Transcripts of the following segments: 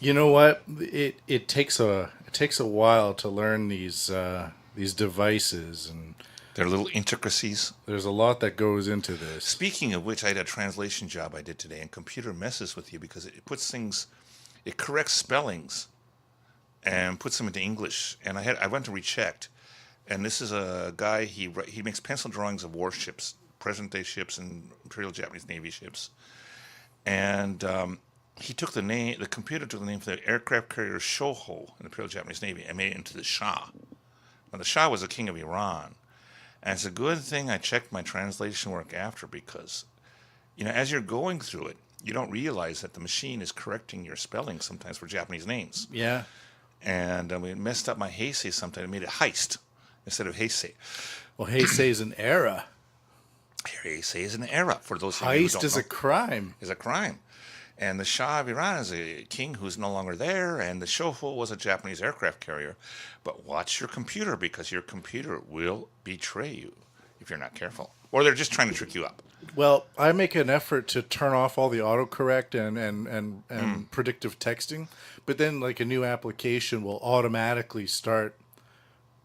You know what? It takes a while to learn these devices, and There are little intricacies. there's a lot that goes into this. Speaking of which, I had a translation job I did today, and computer messes with you because it puts things, it corrects spellings and puts them into English. And I went to rechecked, and this is a guy he makes pencil drawings of warships, present day ships, and Imperial Japanese Navy ships. And he took the computer took the name for the aircraft carrier Shoho in the Imperial Japanese Navy and made it into the Shah. Now the Shah was the king of Iran, and it's a good thing I checked my translation work after because, as you're going through it, you don't realize that the machine is correcting your spelling sometimes for Japanese names. Yeah. And it messed up my Heisei sometimes. It made it Heist instead of Heisei. Well, Heisei is an era. Heisei is an era for those of you who Heist don't is know. a crime. Is a crime. And the Shah of Iran is a king who's no longer there, and the Shoho was a Japanese aircraft carrier. But watch your computer because your computer will betray you if you're not careful. Or they're just trying to trick you up. Well, I make an effort to turn off all the autocorrect and predictive texting, but then like a new application will automatically start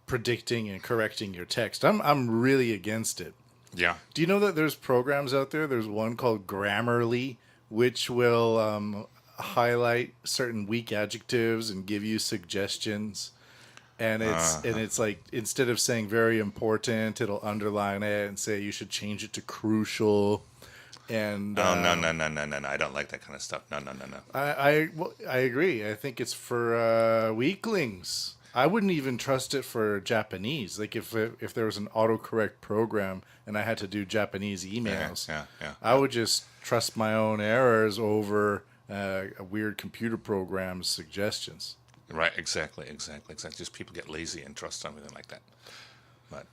predicting and correcting your text. I'm really against it. Yeah. Do you know that there's programs out there? There's one called Grammarly, which will highlight certain weak adjectives and give you suggestions. And it's like instead of saying very important, it'll underline it and say you should change it to crucial. And Oh, no. I don't like that kind of stuff. No. I agree. I think it's for weaklings. I wouldn't even trust it for Japanese. Like if there was an autocorrect program and I had to do Japanese emails, Yeah. I would just trust my own errors over a weird computer program's suggestions. Right, exactly. Just people get lazy and trust something like that. But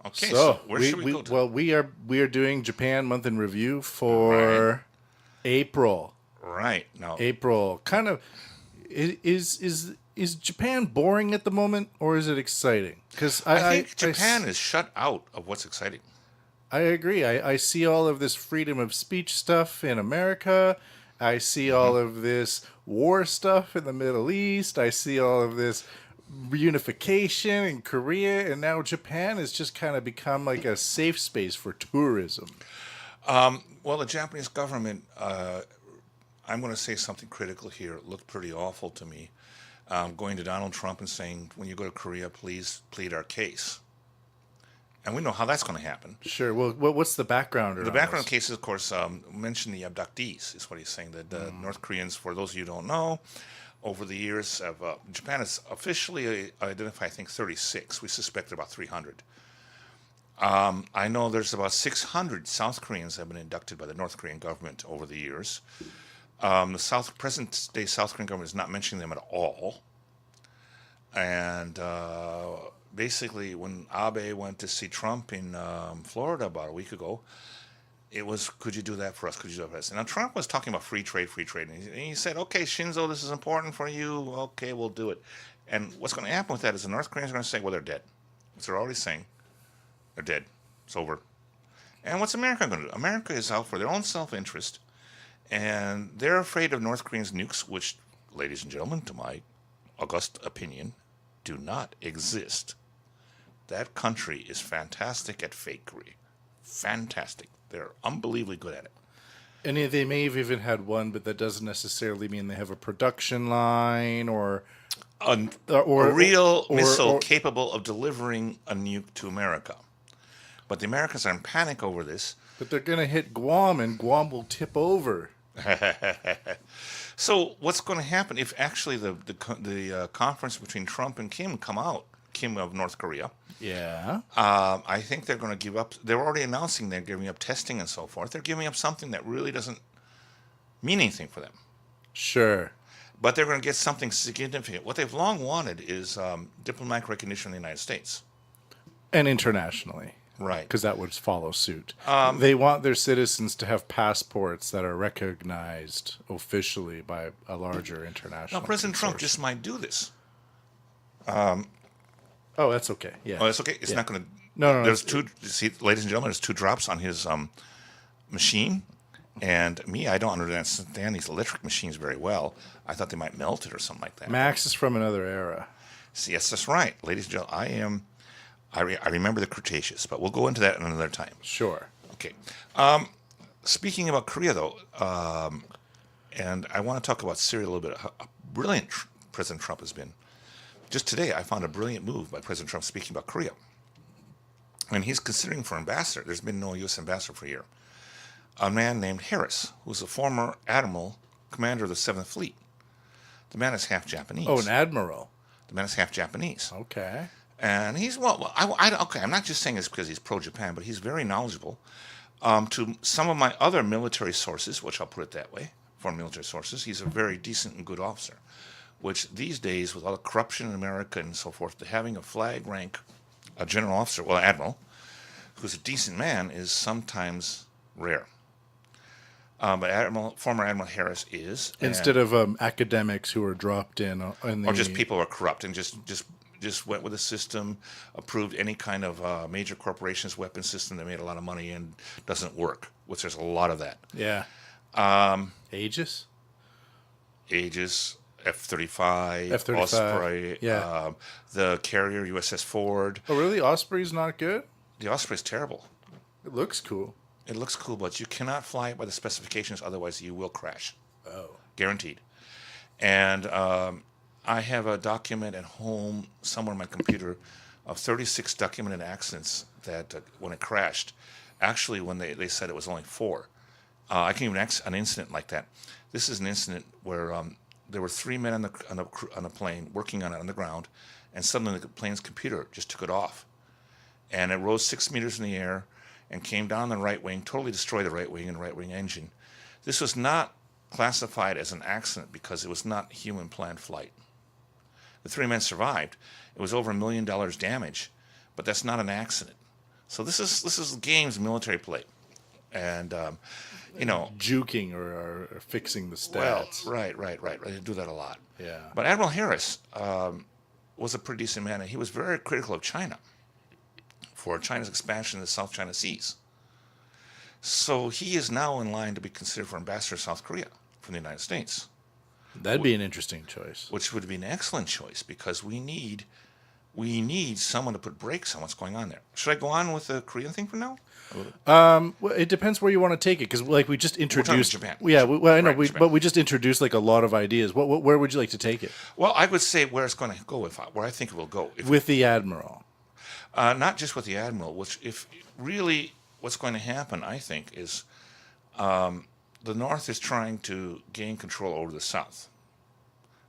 okay, so So where should we go to? well we are doing Japan month in review for April. Right now, April kind of is Japan boring at the moment or is it exciting? Because I think Japan is shut out of what's exciting. I agree. I see all of this freedom of speech stuff in America. I see all of this war stuff in the Middle East. I see all of this reunification in Korea. And now Japan has just kind of become like a safe space for tourism. Well, the Japanese government, I'm going to say something critical here. It looked pretty awful to me. Going to Donald Trump and saying, when you go to Korea, please plead our case. And we know how that's going to happen. Sure. Well, what's the background? The background cases, of course, mention the abductees, is what he's saying. That North Koreans, for those of you who don't know, over the years, Japan has officially identified, I think, 36. We suspect about 300. I know there's about 600 South Koreans that have been inducted by the North Korean government over the years. The present-day South Korean government is not mentioning them at all. And basically, when Abe went to see Trump in Florida about a week ago, it was, could you do that for us? Could you do that for us? And now Trump was talking about free trade. And he said, okay, Shinzo, this is important for you. Okay, we'll do it. And what's going to happen with that is the North Koreans are going to say, well, they're dead. Which they're already saying. They're dead. It's over. And what's America going to do? America is out for their own self-interest. And they're afraid of North Korea's nukes, which, ladies and gentlemen, to my august opinion, do not exist. That country is fantastic at fakery. Fantastic. They're unbelievably good at it. And they may have even had one, but that doesn't necessarily mean they have a production line or A real missile capable of delivering a nuke to America. But the Americans are in panic over this. But they're going to hit Guam, and Guam will tip over. So what's going to happen if actually the conference between Trump and Kim come out? Kim of North Korea. Yeah. I think they're going to give up. They're already announcing they're giving up testing and so forth. They're giving up something that really doesn't mean anything for them. Sure. But they're going to get something significant. What they've long wanted is diplomatic recognition in the United States. And internationally. Right. Because that would follow suit. They want their citizens to have passports that are recognized officially by a larger international Now, President Trump consortium. just might do this. Oh, that's okay. Yeah. Oh, that's okay. It's not going to. No. There's two. See, ladies and gentlemen, there's 2 drops on his machine, And me, I don't understand these electric machines very well. I thought they might melt it or something like that. Max is from another era. Yes, that's right, ladies and gentlemen. I remember the Cretaceous, but we'll go into that another time. Sure. Okay. Speaking about Korea, though, and I want to talk about Syria a little bit. How brilliant President Trump has been. Just today, I found a brilliant move by President Trump speaking about Korea. And he's considering for ambassador. There's been no U.S. ambassador for a year. A man named Harris, who's a former admiral, commander of the 7th Fleet. The man is half Japanese. Oh, an admiral. The man is half Japanese. Okay. And he's, okay, I'm not just saying this because he's pro-Japan, but he's very knowledgeable. To some of my other military sources, which I'll put it that way, foreign military sources, he's a very decent and good officer, which these days, with all the corruption in America and so forth, having a flag rank, a general officer, well, admiral, who's a decent man is sometimes rare. But former Admiral Harris is. Instead of academics who are dropped in the... Or just people who are corrupt and just went with the system, approved any kind of major corporations weapon system that made a lot of money and doesn't work, which there's a lot of that. Yeah. Aegis, F-35, F-35, Osprey, yeah. The carrier USS Ford. Oh, really? Osprey's not good? The Osprey's terrible. It looks cool. It looks cool, but you cannot fly it by the specifications, otherwise you will crash. Oh. Guaranteed. And I have a document at home, somewhere on my computer, of 36 documented accidents that when it crashed, actually when they said it was only 4. I can even an incident like that. This is an incident where there were 3 men on a plane working on it on the ground, and suddenly the plane's computer just took it off. And it rose 6 meters in the air and came down the right wing, totally destroyed the right wing and right wing engine. This was not classified as an accident because it was not human planned flight. The 3 men survived. It was over $1 million damage, but that's not an accident. So this is games military play, and juking or fixing the stats. Well, right. They do that a lot. Yeah. But Admiral Harris was a pretty decent man, and he was very critical of China for China's expansion in the South China Seas. So he is now in line to be considered for ambassador to South Korea from the United States. That'd be an interesting choice. Which would be an excellent choice because we need someone to put brakes on what's going on there. Should I go on with the Korean thing for now? Well, it depends where you want to take it, because we just introduced Japan. Yeah, I know, Right, but we just introduced a lot of ideas. Where would you like to take it? Well, I would say where it's going to go, where I think it will go. With the admiral. Not just with the admiral, which if really what's going to happen, I think, is the North is trying to gain control over the South.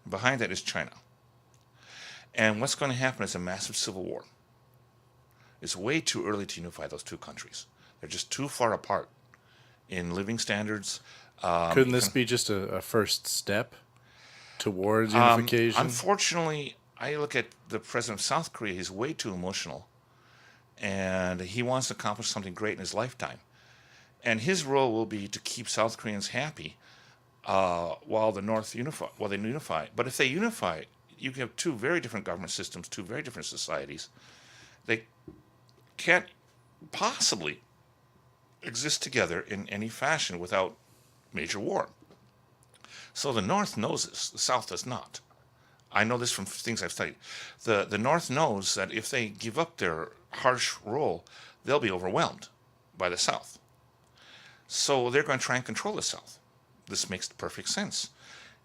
Behind that is China. And what's going to happen is a massive civil war. It's way too early to unify those two countries. They're just too far apart in living standards. Couldn't this be just a first step towards unification? Unfortunately, I look at the president of South Korea, he's way too emotional. And he wants to accomplish something great in his lifetime. And his role will be to keep South Koreans happy while the North unify. But if they unify, you have 2 very different government systems, 2 very different societies. They can't possibly exist together in any fashion without major war. So the North knows this, the South does not. I know this from things I've studied. The North knows that if they give up their harsh role, they'll be overwhelmed by the South. So they're going to try and control the South. This makes perfect sense.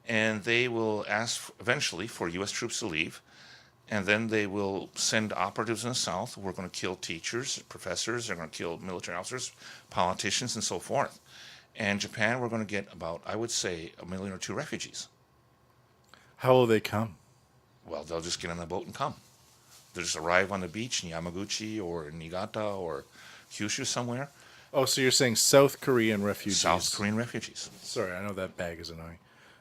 And they will ask eventually for U.S. troops to leave, and then they will send operatives in the South who are going to kill teachers, professors, they're going to kill military officers, politicians, and so forth. And Japan, we're going to get about, I would say, 1 million or 2 refugees. How will they come? Well, they'll just get on a boat and come. They'll just arrive on the beach in Yamaguchi or in Niigata or Kyushu somewhere. Oh, so you're saying South Korean refugees? South Korean refugees. Sorry, I know that bag is annoying.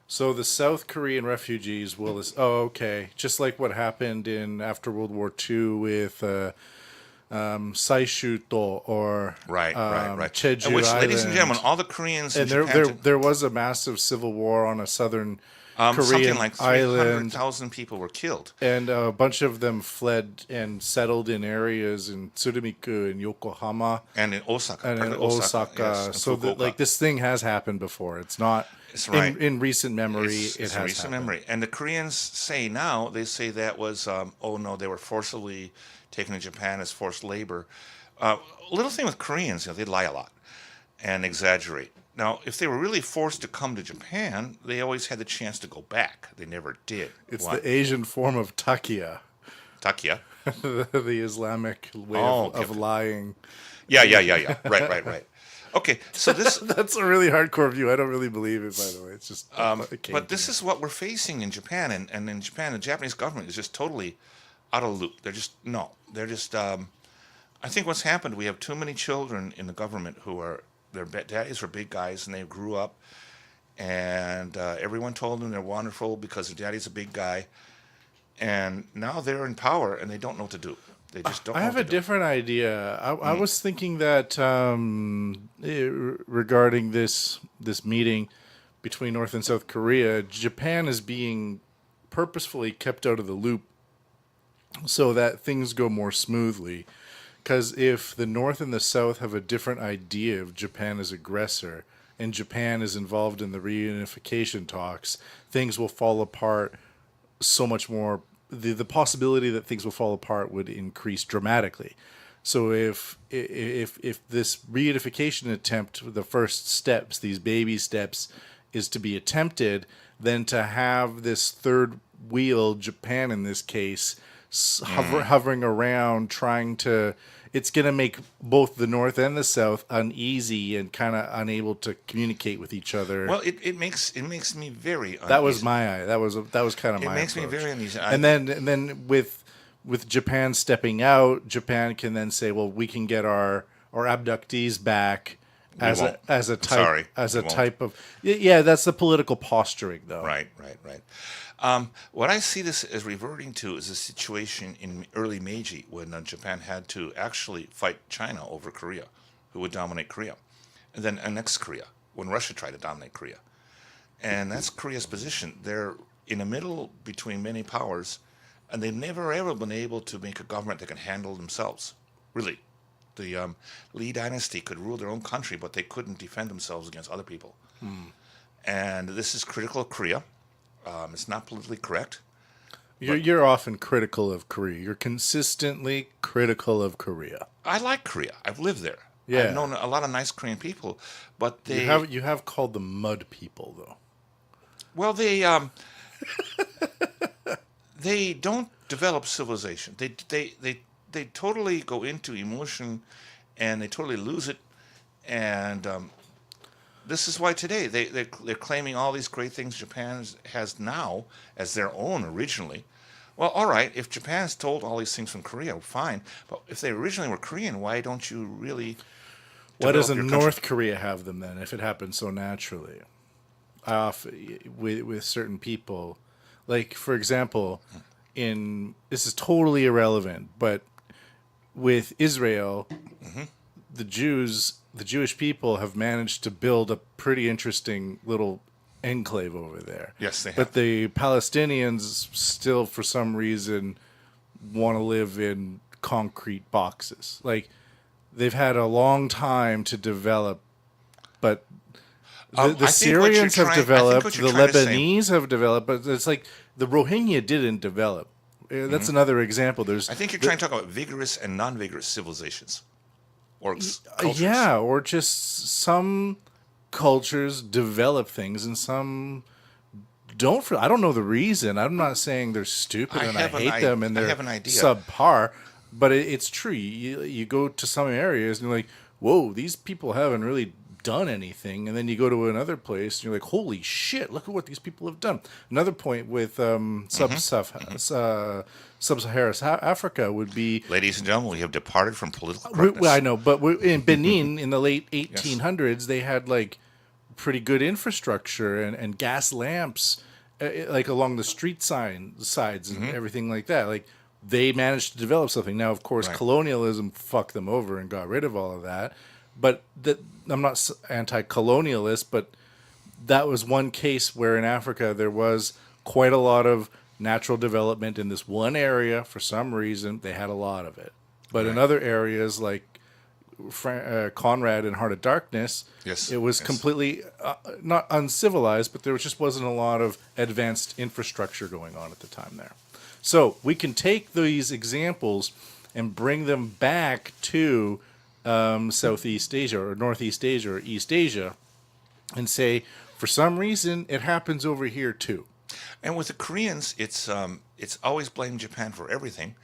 So the South Korean refugees will... Oh, okay. Just like what happened after World War II with Saishuto or right. Jeju Which, Island. ladies and gentlemen, all the Koreans and in Japan... there was a massive civil war on a southern Something Korean like island, 300,000 people were killed. and a bunch of them fled and settled in areas in Tsurumiku and Yokohama And in Osaka, and in particularly Osaka, yes, Osaka. and So that, Fukuoka. like, this thing has happened before. It's not It's right. in recent memory. It's It a has recent happened. memory. And the Koreans say now, they say that was, oh no, they were forcibly taken to Japan as forced labor. Little thing with Koreans, they lie a lot and exaggerate. Now, if they were really forced to come to Japan, they always had the chance to go back. They never did. It's Why? the Asian form of takia, Takia. the Islamic way Oh, of, okay, of okay. lying. Yeah. Right. Okay, so this, That's a really hardcore view. I don't really believe it, by the way. It's just it came but to this me. is what we're facing in Japan, and in Japan, the Japanese government is just totally out of the loop. They're just no. They're just. I think what's happened. We have too many children in the government who are their daddies were big guys, and they grew up, and everyone told them they're wonderful because their daddy's a big guy, and now they're in power and they don't know what to do. They just don't. I know have what a to do. different idea. I was thinking that regarding this meeting between North and South Korea, Japan is being purposefully kept out of the loop so that things go more smoothly. Because if the North and the South have a different idea of Japan as aggressor, and Japan is involved in the reunification talks, things will fall apart so much more. The possibility that things will fall apart would increase dramatically. So if this reunification attempt, the first steps, these baby steps, is to be attempted, then to have this third wheel, Japan in this case, hovering around trying to, it's going to make both the North and the South uneasy and kind of unable to communicate with each other. Well, it makes me very uneasy. That was that was kind of It my makes me approach. very uneasy. And then with Japan stepping out, Japan can then say, well, we can get our abductees back as won't. a I'm sorry, as we a won't. type of, yeah, that's the political posturing though. Right. What I see this as reverting to is a situation in early Meiji when Japan had to actually fight China over Korea, who would dominate Korea, and then annex Korea when Russia tried to dominate Korea. And that's Korea's position. They're in the middle between many powers, and they've never ever been able to make a government that can handle themselves. Really. The Lee dynasty could rule their own country, but they couldn't defend themselves against other people. And this is critical of Korea. It's not politically correct. You're often critical of Korea. You're consistently critical of Korea. I like Korea. I've lived there. Yeah. I've known a lot of nice Korean people, but they You have called them mud people though. well they don't develop civilization. They totally go into emotion, and they totally lose it. And this is why today they're claiming all these great things Japan has now as their own originally. Well, all right, if Japan has told all these things from Korea, fine. But if they originally were Korean, why don't you really Why develop doesn't your country? North Korea have them then if it happens so naturally? With certain people, like for example, this is totally irrelevant, but with Israel, the Jewish people have managed to build a pretty interesting little enclave over there. Yes, they have. But the Palestinians still, for some reason, want to live in concrete boxes. Like, they've had a long time to develop, but I the think what you're Syrians have trying- I think developed, what the you're trying to say- Lebanese have developed, but it's like the Rohingya didn't develop. That's another example. There's I think you're trying to talk about vigorous and non-vigorous civilizations, or cultures. yeah, or just some cultures develop things and some don't. I don't know the reason. I'm not saying they're stupid I and I have an hate i- them and I they're have an idea. subpar, but it's true. You go to some areas and you're like, whoa, these people haven't really done anything, and then you go to another place and you're like, holy shit, look at what these people have done. Another point with sub-Saharan Africa would be, Ladies and gentlemen, we have departed from political correctness. I know, but in Benin in the late 1800s, they had like pretty good infrastructure and gas lamps, like along the street sides and everything like that. Like, they managed to develop something. Now, of course, Right. colonialism fucked them over and got rid of all of that. But I'm not anti-colonialist, but that was one case where in Africa there was quite a lot of natural development in this one area. For some reason, they had a lot of it. But in Right. other areas like Conrad and Heart of Darkness, Yes, it was yes. completely not uncivilized, but there just wasn't a lot of advanced infrastructure going on at the time there. So we can take these examples and bring them back to Southeast Asia or Northeast Asia or East Asia and say, for some reason, it happens over here too. And with the Koreans, it's always blamed Japan for everything.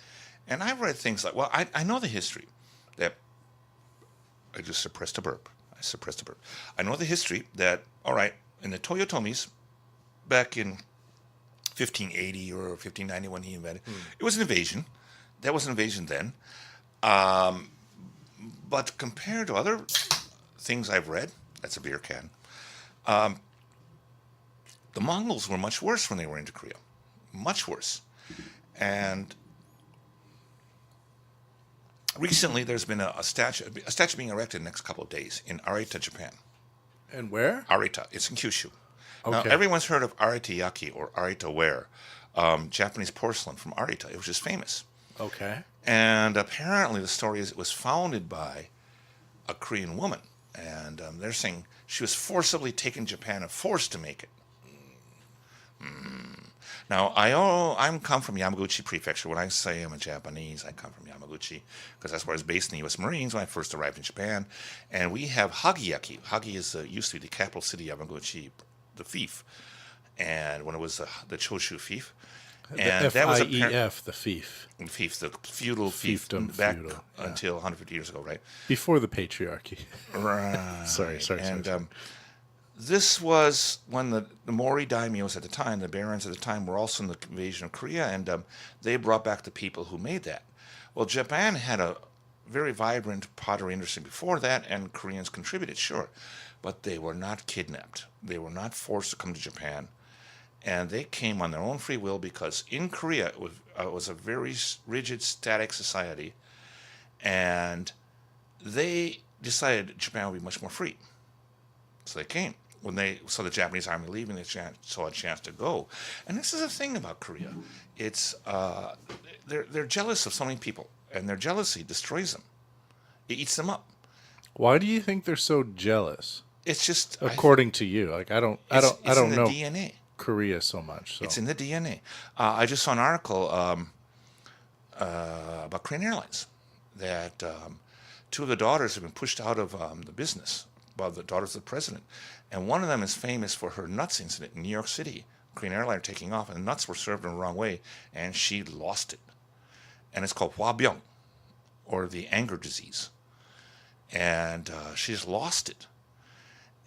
And I've read things like, well, I know the history. That I just suppressed a burp. I suppressed a burp. I know the history that, all right, in the Toyotomis, back in 1580 or 1590 when he invented, it was an invasion. That was an invasion then. But compared to other things I've read, that's a beer can, the Mongols were much worse when they were into Korea. Much worse. And recently there's been a statue being erected in the next couple of days in Arita, Japan. And where? Arita, it's in Kyushu. Now, Okay. everyone's heard of Arita Yaki or Arita ware, Japanese porcelain from Arita. It was just famous. Okay. And apparently the story is it was founded by a Korean woman. And they're saying she was forcibly taken to Japan and forced to make it. Now, I'm come from Yamaguchi Prefecture. When I say I'm a Japanese, I come from Yamaguchi because that's where I was based in the U.S. Marines when I first arrived in Japan. And we have Hagiyaki. Hagi is used to be the capital city of Yamaguchi, the fief. And when it was the Choshu fief. And The that was FIEF, the fief, fief, the feudal fief, Fiefdom, back feudal, yeah. until 150 years ago, right? before the patriarchy. Right. Sorry. And this was when the Mori daimyos at the time, the barons at the time, were also in the invasion of Korea, and they brought back the people who made that. Well, Japan had a very vibrant pottery industry before that, and Koreans contributed, sure. But they were not kidnapped. They were not forced to come to Japan. And they came on their own free will because in Korea it was a very rigid, static society. And they decided Japan would be much more free. So they came. When they saw the Japanese army leaving, they saw a chance to go. And this is the thing about Korea. It's they're jealous of so many people, and their jealousy destroys them. It eats them up. Why do you think they're so jealous? It's just According to you, like I don't it's in the know DNA. Korea so much. So. It's in the DNA. I just saw an article about Korean Airlines that two of the daughters have been pushed out of the business by the daughters of the president. And one of them is famous for her nuts incident in New York City. Korean airliner taking off, and the nuts were served in the wrong way, and she lost it. And it's called hwabyung, or the anger disease. And she just lost it.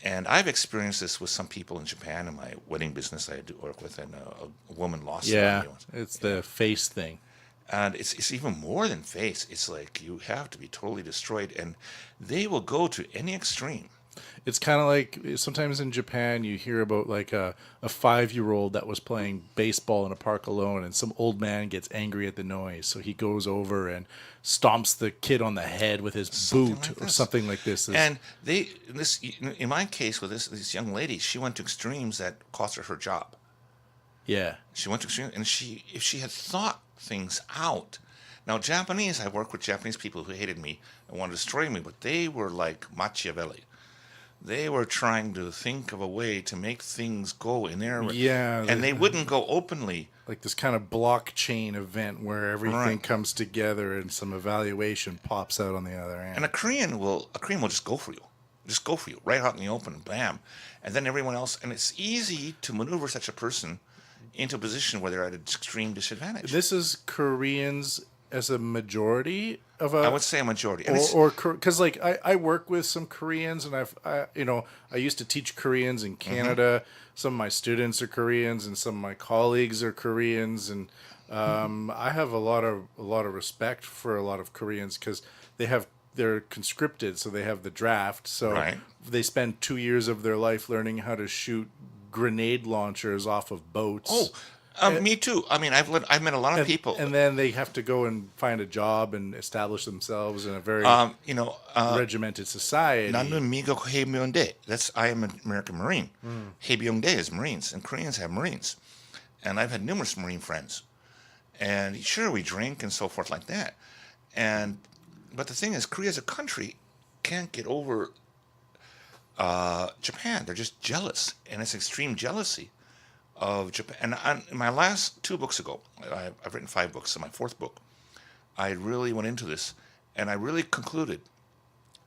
And I've experienced this with some people in Japan in my wedding business I do work with, and a woman lost it. Yeah, it's the face thing. And it's even more than face. It's like you have to be totally destroyed, and they will go to any extreme. It's kind of like sometimes in Japan you hear about like a 5-year-old that was playing baseball in a park alone, and some old man gets angry at the noise, so he goes over and stomps the kid on the head with his boot or something like this. And in my case with this young lady, she went to extremes that cost her job. Yeah. She went to extremes, and if she had thought things out. Now, Japanese, I worked with Japanese people who hated me and wanted to destroy me, but they were like Machiavelli. They were trying to think of a way to make things go in their way. Yeah. And they wouldn't go openly. Like this kind of blockchain event where everything Right. comes together and some evaluation pops out on the other end. And a Korean will just go for you. Just go for you, right out in the open, bam. And then everyone else, and it's easy to maneuver such a person into a position where they're at an extreme disadvantage. This is Koreans as a majority of a. I would say a majority. And Or because like I work with some Koreans, and I used to teach Koreans in Canada. Some of my students are Koreans, and some of my colleagues are Koreans, and I have a lot of respect for a lot of Koreans because they're conscripted, so they have the draft. So Right. they spend 2 years of their life learning how to shoot grenade launchers off of boats. Oh, Me too. I mean, I've met a lot of people. And then they have to go and find a job and establish themselves in a very You know, regimented society. Nanun Migo Hebyongdae. That's I am an American Marine. Hebyongdae is Marines, and Koreans have Marines. And I've had numerous Marine friends. And sure, we drink and so forth like that. But the thing is, Korea as a country can't get over Japan. They're just jealous, and it's extreme jealousy of Japan. And in my last 2 books ago, I've written 5 books. So my 4th book, I really went into this, and I really concluded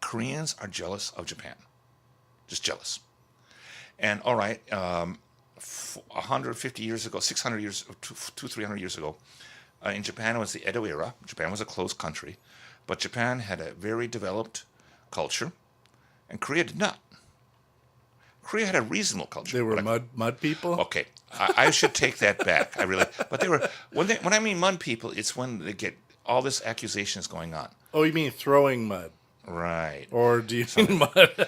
Koreans are jealous of Japan, just jealous. And all right, 150 years ago, 600 years, 300 years ago, in Japan it was the Edo era. Japan was a closed country, but Japan had a very developed culture, and Korea did not. Korea had a reasonable culture. They were mud people. Okay, I should take that back. I really, but they were when I mean mud people, it's when they get all this accusations going on. Oh, you mean throwing mud? Right. Or do you mean mud?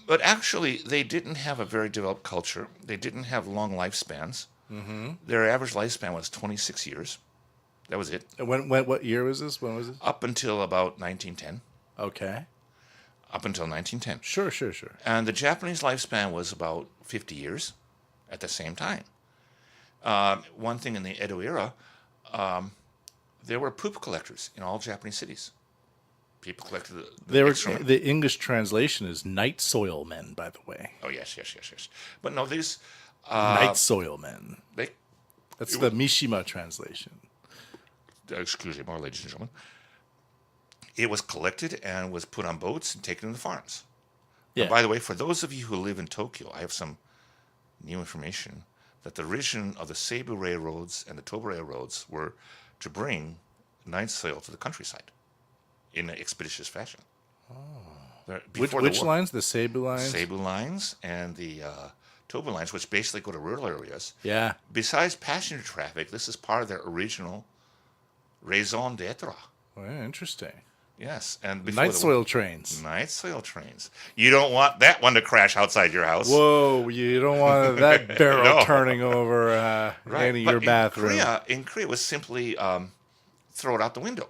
But actually, they didn't have a very developed culture. They didn't have long lifespans. Mm-hmm. Their average lifespan was 26 years. That was it. What year was this? When was it? Up until about 1910. Okay. Up until 1910. Sure. And the Japanese lifespan was about 50 years at the same time. One thing in the Edo era, there were poop collectors in all Japanese cities. People collected the excrement. The English translation is night soil men, by the way. Oh, yes. But no, these... night soil men. That's the was, Mishima translation. Excuse me, ladies and gentlemen. It was collected and was put on boats and taken to the farms. Yeah. And by the way, for those of you who live in Tokyo, I have some new information that the origin of the Seibu railroads and the Toba railroads were to bring night soil to the countryside in an expeditious fashion. Oh. Which lines? The Seibu lines? Seibu lines and the Toba lines, which basically go to rural areas. Yeah. Besides passenger traffic, this is part of their original raison d'etre. Oh, yeah, interesting. Yes, and night soil trains. Night soil trains. You don't want that one to crash outside your house. Whoa! You don't want that barrel turning over right. into your bathroom. In Korea, it was simply throw it out the window.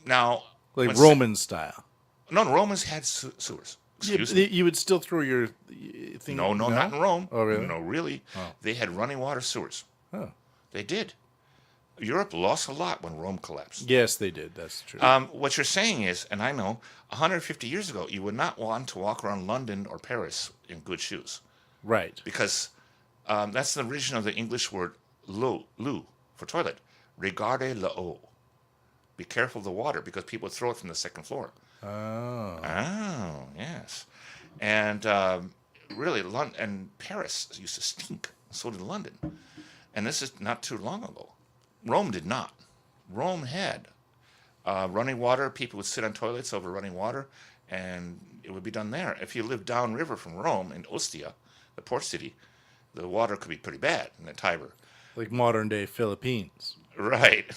Now, like Roman style. No, Romans had sewers. Excuse me. You would still throw your thing. No, not in Rome. Oh, really? No, really. Oh. They had running water sewers. Oh. They did. Europe lost a lot when Rome collapsed. Yes, they did. That's true. What you're saying is, and I know, 150 years ago, you would not want to walk around London or Paris in good shoes. Right. Because that's the origin of the English word loo for toilet. Regarde l'eau. Be careful of the water, because people would throw it from the 2nd floor. Oh. Oh, yes. And really, London and Paris used to stink. So did London. And this is not too long ago. Rome did not. Rome had running water. People would sit on toilets over running water, and it would be done there. If you lived downriver from Rome in Ostia, the port city, the water could be pretty bad in the Tiber. Like modern day Philippines. Right.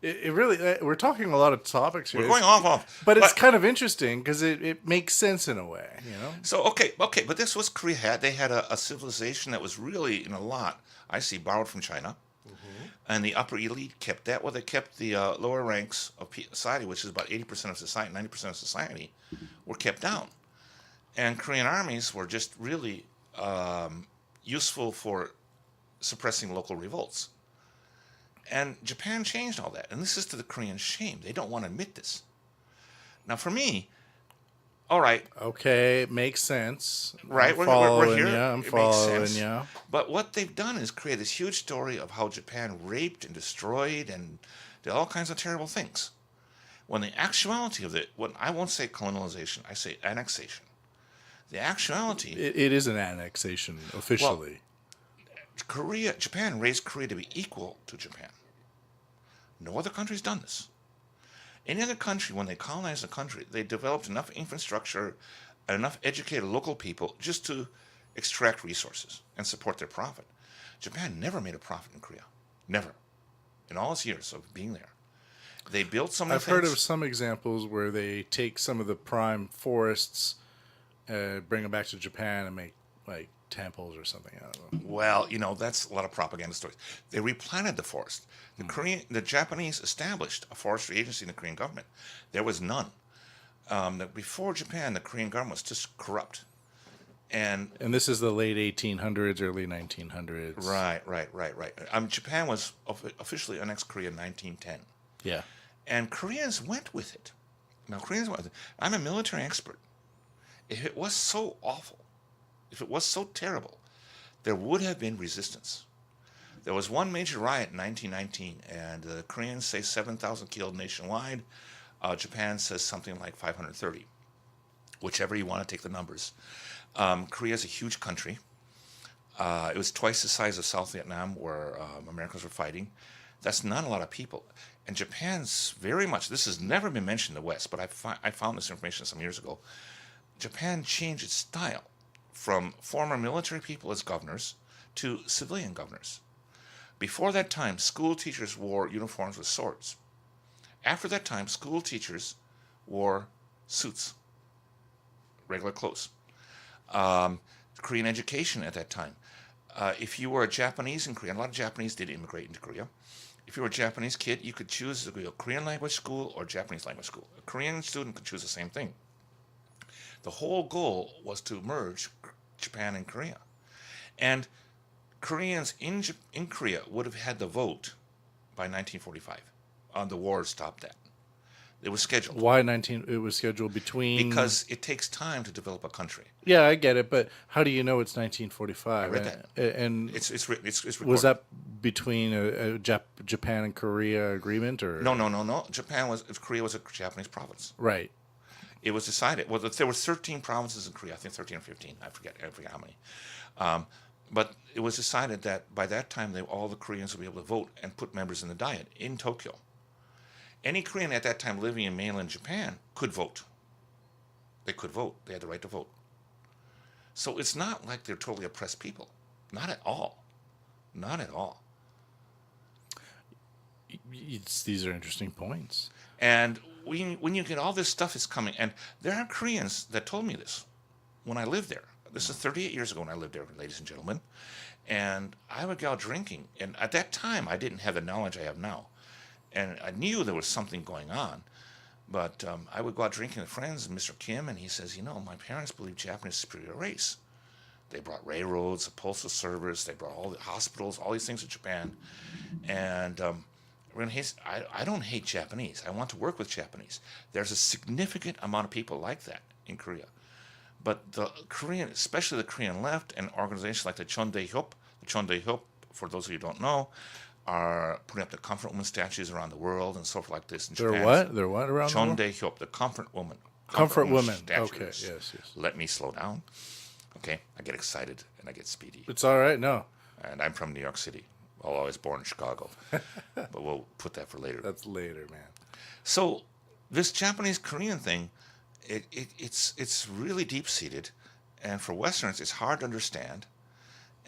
It really, we're talking a lot of topics here. We're going off. But it's kind of interesting because it makes sense in a way, you know? So, okay, but this was Korea had. They had a civilization that was really, in a lot, I see, borrowed from China. Mm-hmm. And the upper elite kept that. Well, they kept the lower ranks of society, which is about 80% of society, 90% of society, were kept down. And Korean armies were just really useful for suppressing local revolts. And Japan changed all that. And this is to the Koreans' shame. They don't want to admit this. Now, for me, all right. Okay, it makes sense. Right, we're here. I'm it following makes sense. you. But what they've done is create this huge story of how Japan raped and destroyed and did all kinds of terrible things. When the actuality of it, when I won't say colonialization, I say annexation. The actuality... It is an annexation, officially. Well, Japan raised Korea to be equal to Japan. No other country's done this. Any other country, when they colonized a country, they developed enough infrastructure and enough educated local people just to extract resources and support their profit. Japan never made a profit in Korea. Never. In all its years of being there. They built some of the I've heard of some examples where they take some of the prime forests, bring them back to Japan and make like temples or something. I don't know. Well, that's a lot of propaganda stories. They replanted the forest. The Japanese established a forestry agency in the Korean government. There was none. Before Japan, the Korean government was just corrupt. And this is the late 1800s, early 1900s. right. Japan was officially annexed Korea in 1910. Yeah. And Koreans went with it. Now, Koreans went with it. I'm a military expert. If it was so awful, if it was so terrible, there would have been resistance. There was one major riot in 1919, and the Koreans say 7,000 killed nationwide. Japan says something like 530, whichever you want to take the numbers. Korea is a huge country. It was twice the size of South Vietnam, where Americans were fighting. That's not a lot of people. And Japan's very much, this has never been mentioned in the West, but I found this information some years ago. Japan changed its style from former military people as governors to civilian governors. Before that time, school teachers wore uniforms with swords. After that time, school teachers wore suits, regular clothes. Korean education at that time. If you were a Japanese in Korea, and a lot of Japanese did immigrate into Korea. If you were a Japanese kid, you could choose to go to a Korean language school or Japanese language school. A Korean student could choose the same thing. The whole goal was to merge Japan and Korea. And Koreans in Korea would have had the vote by 1945. The war stopped that. It was scheduled. Why 19? It was scheduled between. Because it takes time to develop a country. Yeah, I get it, but how do you know it's 1945? I read that. And it's written. It's recorded. was that between a Japan and Korea agreement, or No. Korea was a Japanese province. right? It was decided. Well, there were 13 provinces in Korea. I think 13 or 15. I forget how many. But it was decided that by that time, all the Koreans would be able to vote and put members in the Diet in Tokyo. Any Korean at that time living in mainland Japan could vote. They could vote. They had the right to vote. So it's not like they're totally oppressed people. Not at all. Not at all. These are interesting points. And when you get all this stuff is coming, and there are Koreans that told me this when I lived there. This is 38 years ago when I lived there, ladies and gentlemen. And I would go out drinking. And at that time, I didn't have the knowledge I have now. And I knew there was something going on. But I would go out drinking with friends, and Mr. Kim, and he says, my parents believe Japanese is a superior race. They brought railroads, a postal service, they brought all the hospitals, all these things to Japan. And I don't hate Japanese. I want to work with Japanese. There's a significant amount of people like that in Korea. But the Korean, especially the Korean left, and organizations like the Chondae-hyop, for those of you who don't know, are putting up the comfort woman statues around the world and stuff like this in Japan. They're what around the world? Chondae-hyop, the comfort woman. Comfort woman. Statues. Okay, yes. Let me slow down. Okay, I get excited and I get speedy. It's all right. No, And I'm from New York City. Although I was born in Chicago. But we'll put that for later. that's later, man. So this Japanese-Korean thing, it's really deep-seated. And for Westerners, it's hard to understand.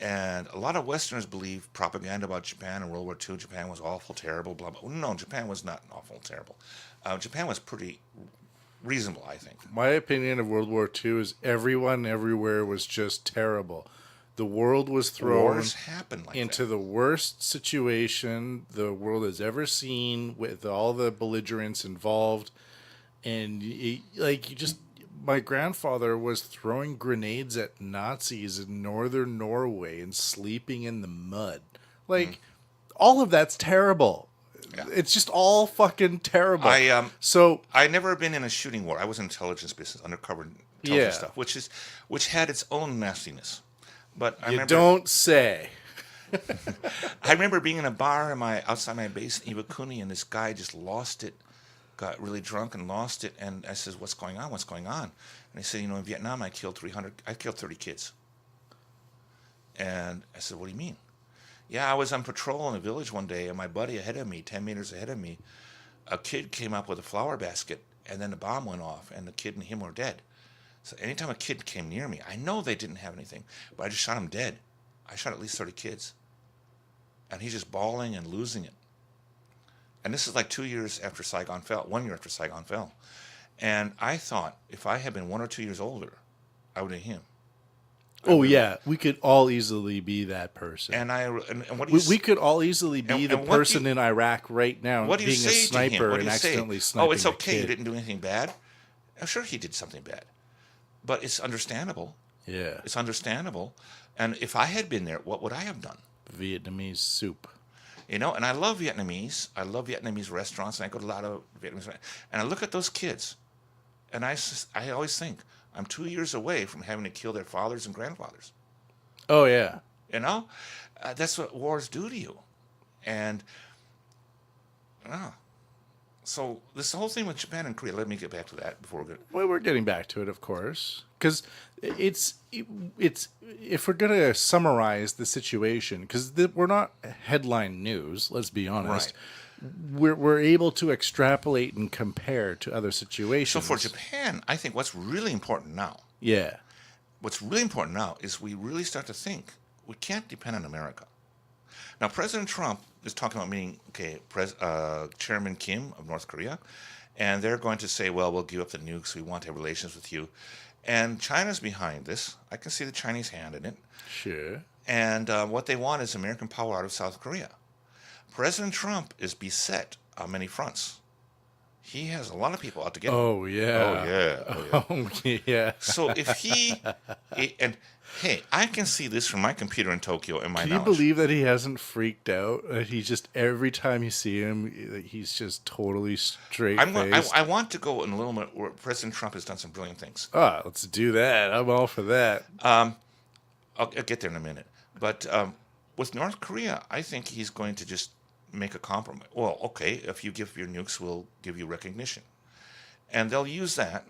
And a lot of Westerners believe propaganda about Japan in World War II. Japan was awful, terrible, blah, blah. No, Japan was not awful, terrible. Japan was pretty reasonable, I think. My opinion of World War II is everyone everywhere was just terrible. The world was thrown Wars happen like into that. the worst situation the world has ever seen, with all the belligerents involved. And my grandfather was throwing grenades at Nazis in northern Norway and sleeping in the mud. All of that's terrible. Yeah. It's just all fucking terrible. I never been in a shooting war. I was in intelligence business, undercover intelligence stuff, which had its own nastiness. But don't say. I remember being in a bar outside my base in Iwakuni, and this guy just lost it, got really drunk and lost it. And I says, "What's going on? What's going on?" And he said, "In Vietnam, I killed 30 kids." And I said, "What do you mean?" "Yeah, I was on patrol in a village one day, and my buddy ahead of me, 10 meters ahead of me, a kid came up with a flower basket, and then the bomb went off, and the kid and him were dead. So anytime a kid came near me, I know they didn't have anything, but I just shot him dead. I shot at least 30 kids. And he's just bawling and losing it. And this is like 2 years after Saigon fell, 1 year after Saigon fell. And I thought if I had been 1 or 2 years older, I would have him. I Oh really, yeah, we could all easily be that person. and what do you We could all easily be the and what do you person in Iraq right now, what do you being a say to him? sniper What do and you say? accidentally Oh, it's sniping a okay. You kid. didn't do anything bad. I'm sure he did something bad, but it's understandable. Yeah, It's understandable. And if I had been there, what would I have done? Vietnamese soup. You know, and I love Vietnamese. I love Vietnamese restaurants, and I go to a lot of Vietnamese restaurants. And I look at those kids, and I always think, I'm 2 years away from having to kill their fathers and grandfathers. Oh yeah. You know, that's what wars do to you. And uh, so this whole thing with Japan and Korea. Let me get back to that before we get. Well, we're getting back to it, of course, because it's if we're gonna summarize the situation, because we're not headline news. Let's be honest. Right. We're able to extrapolate and compare to other So situations. for Japan, I think what's really important now. Yeah. What's really important now is we really start to think we can't depend on America. Now, President Trump is talking about meeting, Chairman Kim of North Korea, and they're going to say, well, we'll give up the nukes. We want to have relations with you. And China's behind this. I can see the Chinese hand in it. Sure. And what they want is American power out of South Korea. President Trump is beset on many fronts. He has a lot of people out to get him. Oh yeah. Oh, yeah. Oh, yeah. Oh yeah. So if and hey, I can see this from my computer in Tokyo and my Can you knowledge. believe that he hasn't freaked out? That he just every time you see him, he's just totally straight faced. I want to go in a little bit where President Trump has done some brilliant things. Ah, let's do that. I'm all for that. I'll get there in a minute. But with North Korea, I think he's going to just make a compromise. Well, okay, if you give your nukes, we'll give you recognition. And they'll use that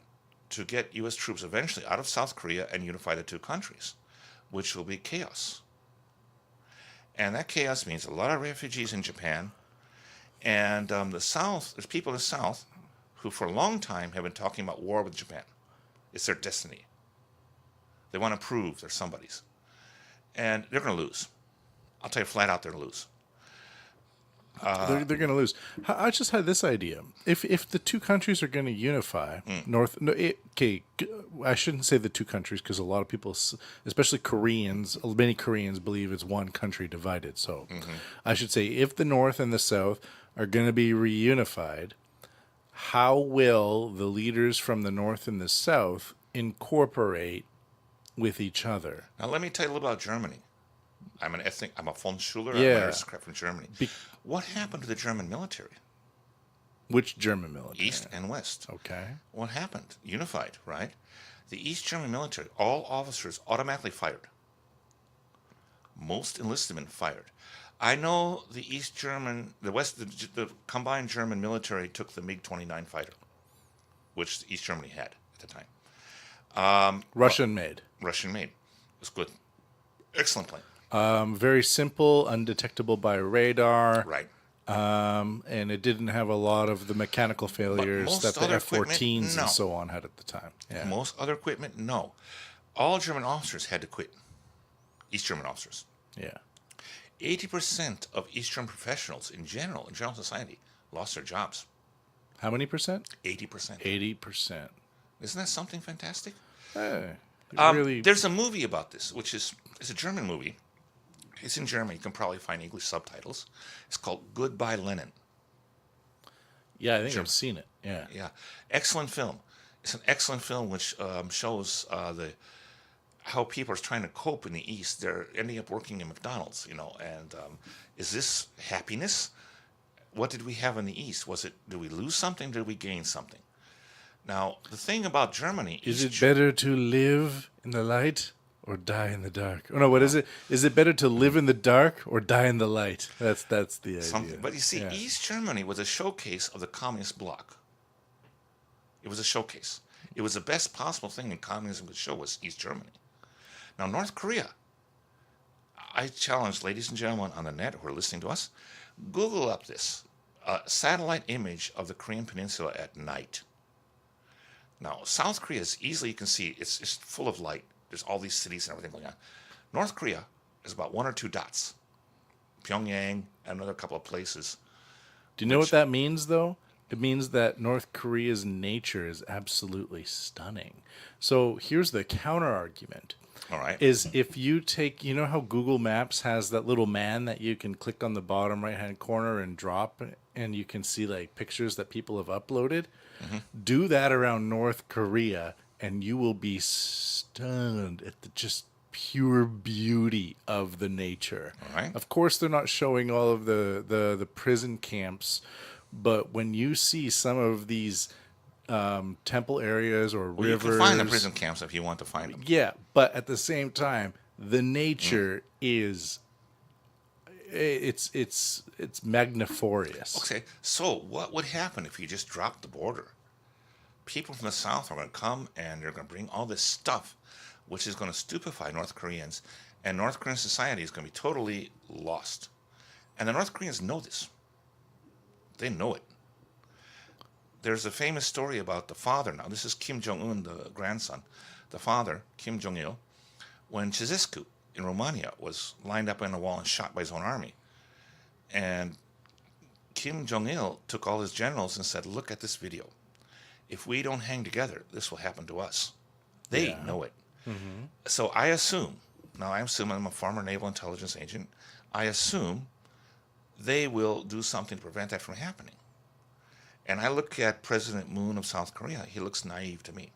to get U.S. troops eventually out of South Korea and unify the two countries, which will be chaos. And that chaos means a lot of refugees in Japan. And the South, there's people in the South who for a long time have been talking about war with Japan. It's their destiny. They want to prove they're somebody's. And they're going to lose. I'll tell you flat out, they're going to lose. They're going to lose. I just had this idea. If the two countries are going to unify, I shouldn't say the two countries because a lot of people, especially Koreans, many Koreans believe it's one country divided. So I should say if the North and the South are going to be reunified, how will the leaders from the North and the South incorporate with each other? Now, let me tell you a little about Germany. I'm a von Schuler. Yeah. I'm an aristocrat from Germany. What happened to the German military? Which German military? East and West. Okay. What happened? Unified, right? The East German military, all officers automatically fired. Most enlisted men fired. I know the the combined German military took the MiG-29 fighter, which East Germany had at the time. Russian made. Russian made. It was good. Excellent plane. Very simple, undetectable by radar. Right. And it didn't have a lot of the mechanical failures most that the other F-14s equipment, no. and so on had at the time. Yeah. Most other equipment, no. All German officers had to quit. East German officers. Yeah. 80% of East German professionals in general society, lost their jobs. How many percent? 80%. 80%. Isn't that something fantastic? Hey, really? There's a movie about this, it's a German movie. It's in German. You can probably find English subtitles. It's called Goodbye Lenin. Yeah, I think I've seen it. Yeah. Yeah, excellent film. It's an excellent film which shows how people are trying to cope in the East. They're ending up working in McDonald's, and is this happiness? What did we have in the East? Did we lose something? Did we gain something? Now, the thing about Germany Is it better to live in the light or die in the dark? Oh, no, what is it? Is it better to live in the dark or die in the light? That's the idea. But you see, Yeah. East Germany was a showcase of the communist bloc. It was a showcase. It was the best possible thing in communism could show was East Germany. Now, North Korea, I challenge ladies and gentlemen on the net who are listening to us, Google up this satellite image of the Korean Peninsula at night. Now, South Korea is easily, you can see, it's full of light. There's all these cities and everything going on. North Korea is about one or two dots. Pyongyang and another couple of places. Do you know what that means, though? It means that North Korea's nature is absolutely stunning. So here's the counter argument. All right. is if you take, you know how Google Maps has that little man that you can click on the bottom right hand corner and drop, and you can see like pictures that people have uploaded? Mm-hmm. Do that around North Korea, and you will be stunned at the just pure beauty of the nature. All right. Of course, they're not showing all of the prison camps, but when you see some of these temple areas or Well, you rivers, can find the prison camps if you want to find them. yeah, but at the same time, the nature is it's magniforious. Okay, so what would happen if you just dropped the border? People from the South are going to come and they're going to bring all this stuff, which is going to stupefy North Koreans, and North Korean society is going to be totally lost. And the North Koreans know this. They know it. There's a famous story about the father now. This is Kim Jong-un, the grandson. The father, Kim Jong-il, when Ceausescu in Romania was lined up on a wall and shot by his own army. And Kim Jong-il took all his generals and said, look at this video. If we don't hang together, this will happen to us. They know it. Mm-hmm. So I assume, I'm a former naval intelligence agent, I assume they will do something to prevent that from happening. And I look at President Moon of South Korea, he looks naive to me.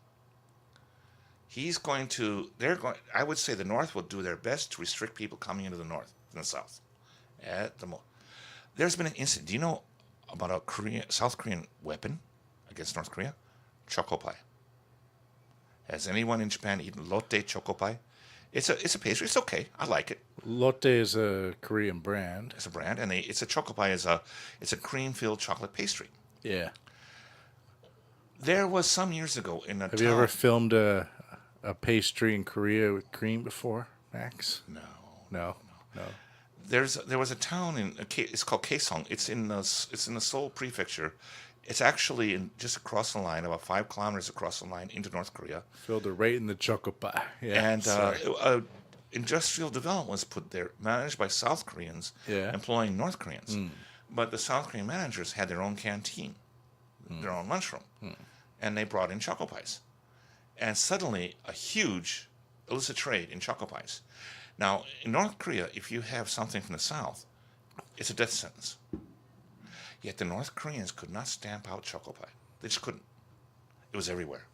I would say the North will do their best to restrict people coming into the North from the South. There's been an incident. Do you know about a South Korean weapon against North Korea? Choco pie. Has anyone in Japan eaten Lotte Choco pie? It's a pastry. It's okay. I like it. Lotte is a Korean brand. It's a brand, and it's a Choco pie. It's a cream-filled chocolate pastry. Yeah. There was some years ago in a Have town. you ever filmed a pastry in Korea with cream before, Max? No. There was a town it's called Kaesong. It's in the Seoul prefecture. It's actually just across the line, about 5 kilometers across the line into North Korea. Filled it right in the choco pie. Yeah. And industrial development was put there, managed by South Koreans, employing North Koreans. But the South Korean managers had their own canteen, their own lunchroom, and they brought in choco pies. And suddenly, a huge illicit trade in choco pies. Now, in North Korea, if you have something from the South, it's a death sentence. Yet the North Koreans could not stamp out choco pie. They just couldn't. It was everywhere.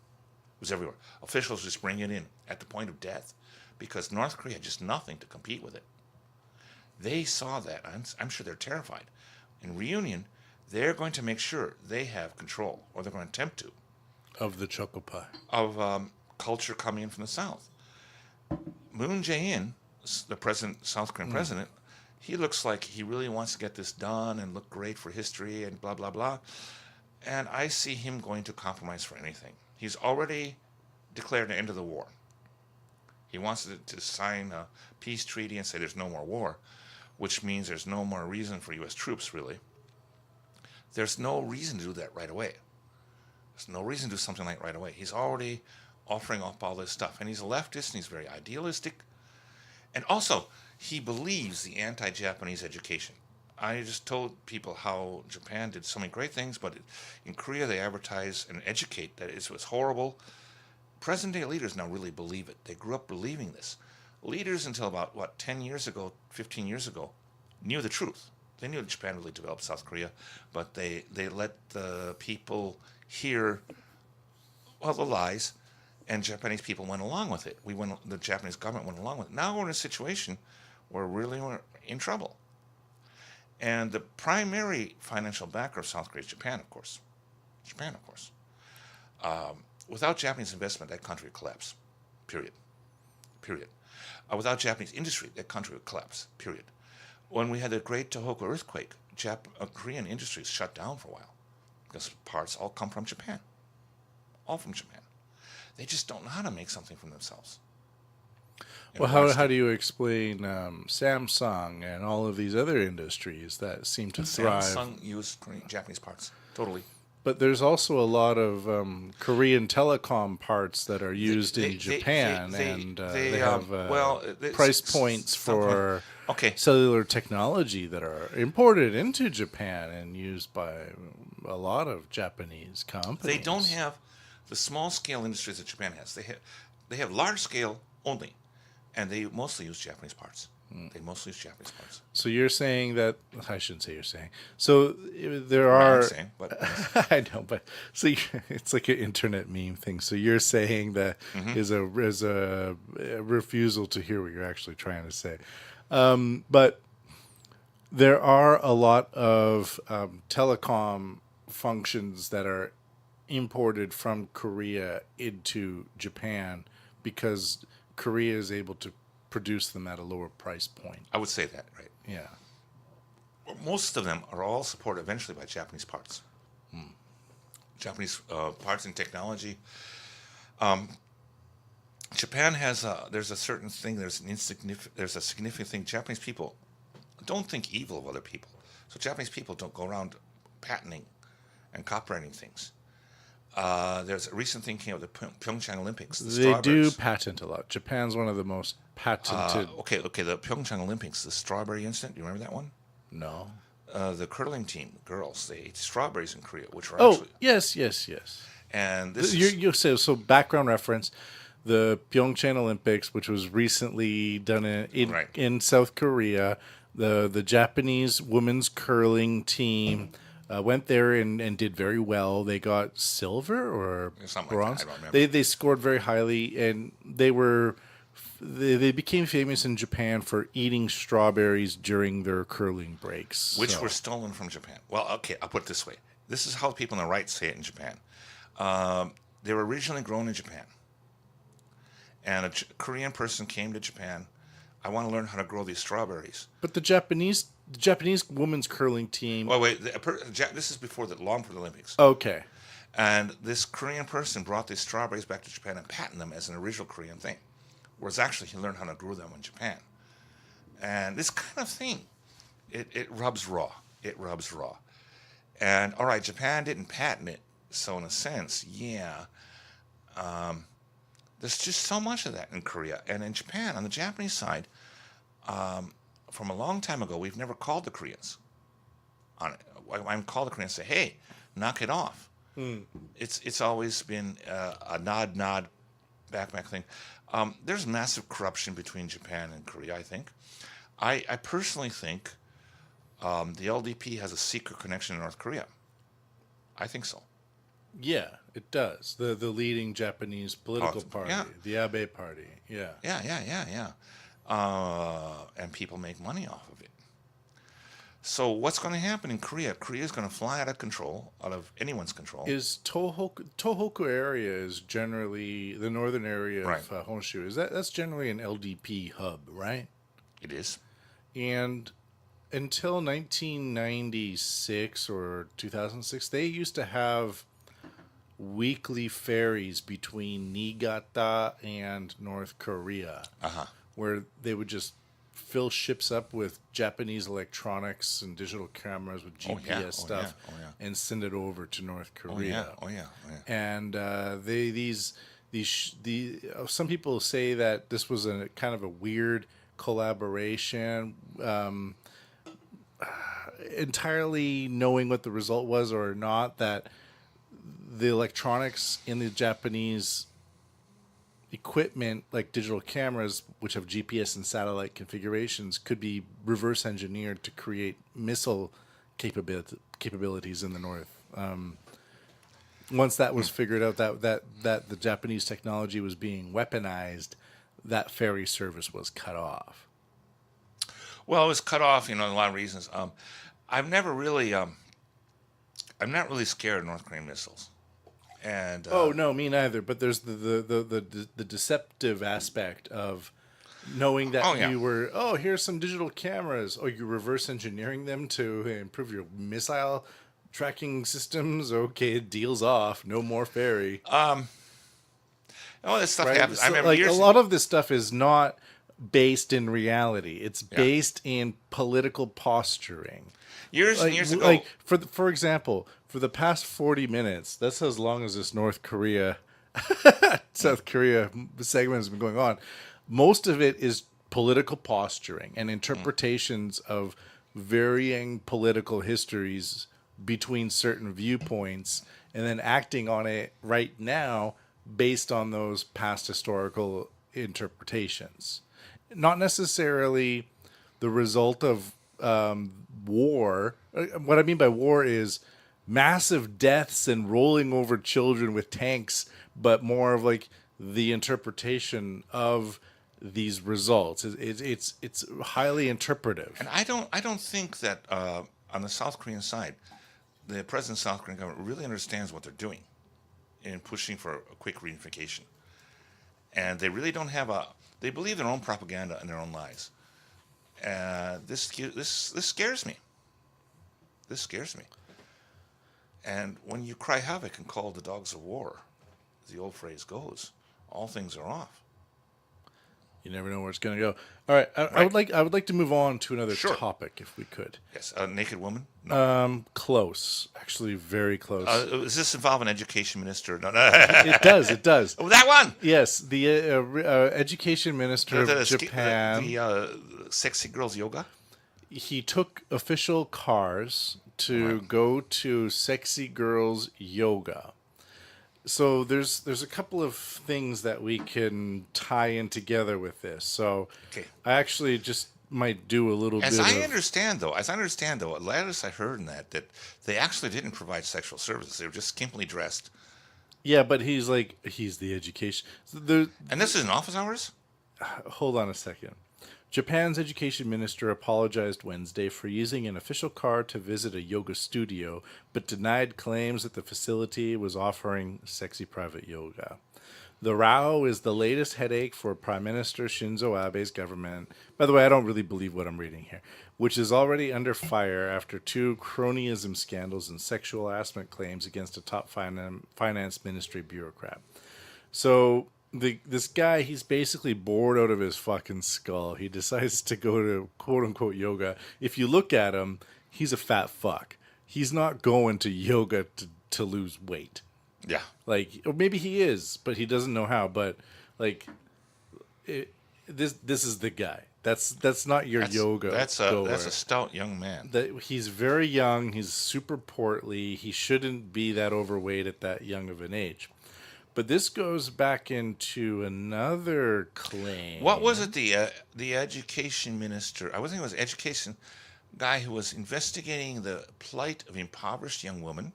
Officials just bring it in at the point of death because North Korea had just nothing to compete with it. They saw that. I'm sure they're terrified. In reunion, they're going to make sure they have control, or they're going to attempt to, of the choco pie. Of culture coming in from the South. Moon Jae-in, the South Korean president, he looks like he really wants to get this done and look great for history and blah, blah, blah. And I see him going to compromise for anything. He's already declared an end of the war. He wants to sign a peace treaty and say there's no more war, which means there's no more reason for U.S. troops, really. There's no reason to do that right away. There's no reason to do something like right away. He's already offering up all this stuff. And he's a leftist, and he's very idealistic. And also, he believes the anti-Japanese education. I just told people how Japan did so many great things, but in Korea they advertise and educate that it was horrible. Present-day leaders now really believe it. They grew up believing this. Leaders until about, 10 years ago, 15 years ago, knew the truth. They knew that Japan really developed South Korea, but they let the people hear, the lies, and Japanese people went along with it. The Japanese government went along with it. Now we're in a situation where we're in trouble. And the primary financial backer of South Korea is Japan, of course. Without Japanese investment, that country would collapse. Period. Without Japanese industry, that country would collapse. Period. When we had the Great Tohoku earthquake, Korean industries shut down for a while because parts all come from Japan. All from Japan. They just don't know how to make something from themselves. Well, how do you explain Samsung and all of these other industries that seem to thrive? Samsung used Japanese parts, totally. But there's also a lot of Korean telecom parts that are used in Japan, and they have price points for cellular technology that are imported into Japan and used by a lot of Japanese companies. They don't have the small-scale industries that Japan has. They have large-scale only. and they mostly use Japanese parts. They mostly use Japanese parts. So you're saying that I shouldn't say you're saying. So there Well, I'm are. saying, but yes. I know, but so it's like an internet meme thing. So you're saying that is a refusal to hear what you're actually trying to say. But there are a lot of telecom functions that are imported from Korea into Japan because Korea is able to produce them at a lower price point. I would say that, right? Yeah. Most of them are all supported eventually by Japanese parts. Japanese parts and technology. Japan has there's a certain thing. There's a significant thing. Japanese people don't think evil of other people. So Japanese people don't go around patenting and copyrighting things. There's a recent thing came out of the Pyeongchang Olympics. They do patent a lot. Japan's one of the most patented. Okay. The Pyeongchang Olympics, the strawberry incident. Do you remember that one? No. The curling team, girls, they ate strawberries in Korea, which were Oh, actually. yes. And this You say so. Background reference: the Pyeongchang Olympics, which was recently done Right. in South Korea. The Japanese women's curling team went there and did very well. They got silver or Something like that, bronze. I don't remember. They scored very highly, and they became famous in Japan for eating strawberries during their curling breaks. which So- were stolen from Japan. Well, okay, I'll put it this way. This is how the people on the right say it in Japan. They were originally grown in Japan. And a Korean person came to Japan. I want to learn how to grow these strawberries. But the Japanese women's curling team. Well, wait, this is long before the Olympics. Okay. And this Korean person brought these strawberries back to Japan and patented them as an original Korean thing. Whereas actually he learned how to grow them in Japan. And this kind of thing, it rubs raw. It rubs raw. And all right, Japan didn't patent it. So in a sense, yeah. There's just so much of that in Korea. And in Japan, on the Japanese side, from a long time ago, we've never called the Koreans on it. I'm called the Koreans and say, hey, knock it off. It's always been a nod, back thing. There's massive corruption between Japan and Korea, I think. I personally think the LDP has a secret connection to North Korea. I think so. Yeah, it does. The leading Japanese political party, yeah. the Abe party. Yeah. Yeah. And people make money off of it. So what's going to happen in Korea? Korea is going to fly out of control, out of anyone's control. Is Tohoku area is generally the northern area Right. of Honshu. That's generally an LDP hub, right? It is. And until 1996 or 2006, they used to have weekly ferries between Niigata and North Korea, where they would just fill ships up with Japanese electronics and digital cameras with GPS yeah. stuff Oh, yeah. and send it over to North Korea. Oh yeah. And some people say that this was a kind of a weird collaboration, entirely knowing what the result was or not, that the electronics in the Japanese equipment, like digital cameras, which have GPS and satellite configurations, could be reverse engineered to create missile capabilities in the north. Once that was figured out, that the Japanese technology was being weaponized, that ferry service was cut off. Well, it was cut off, a lot of reasons. I'm not really scared of North Korean missiles. And Oh no, me neither. But there's the deceptive aspect of knowing that Oh, yeah. you were here's some digital cameras. Oh, you're reverse engineering them to improve your missile tracking systems. Okay, deal's off. No more ferry. all this stuff Right? happens. I So, remember like years a lot of this stuff is not based in reality. It's Yeah. based in political posturing. and years ago. Like for example, for the past 40 minutes, that's as long as this North Korea, South Korea segment has been going on. Most of it is political posturing and interpretations of varying political histories between certain viewpoints, and then acting on it right now based on those past historical interpretations. not necessarily the result of war. What I mean by war is massive deaths and rolling over children with tanks, but more of like the interpretation of these results. It's highly interpretive. And I don't think that on the South Korean side, the president of the South Korean government really understands what they're doing in pushing for a quick reunification. And they really don't have they believe their own propaganda and their own lies. This scares me. This scares me. And when you cry havoc and call the dogs of war, as the old phrase goes, all things are off. You never know where it's going to go. All right, I would like to move on to another Sure. topic, if we could. Yes, a naked woman? No. Close, actually, very close. Does this involve an education minister? No, no. It does. It does. Oh, that one! Yes, the education minister of Japan. The sexy girls yoga? He took official cars to go to sexy girls yoga. So there's a couple of things that we can tie in together with this. So Okay. I actually just might do a little As bit I of... understand, though, latest I heard in that they actually didn't provide sexual services. They were just skimpily dressed. Yeah, but he's the education... And this is in office hours? Hold on a second. Japan's education minister apologized Wednesday for using an official car to visit a yoga studio, but denied claims that the facility was offering sexy private yoga. The row is the latest headache for Prime Minister Shinzo Abe's government. By the way, I don't really believe what I'm reading here, which is already under fire after 2 cronyism scandals and sexual harassment claims against a top finance ministry bureaucrat. So this guy, he's basically bored out of his fucking skull. He decides to go to quote unquote yoga. If you look at him, he's a fat fuck. He's not going to yoga to lose weight. Yeah. Like, or maybe he is, but he doesn't know how. But like, this is the guy. That's not your yoga. That's a stout young man. He's very young. He's super portly. He shouldn't be that overweight at that young of an age. But this goes back into another claim. What was it? The education minister? I was thinking it was education guy who was investigating the plight of impoverished young women,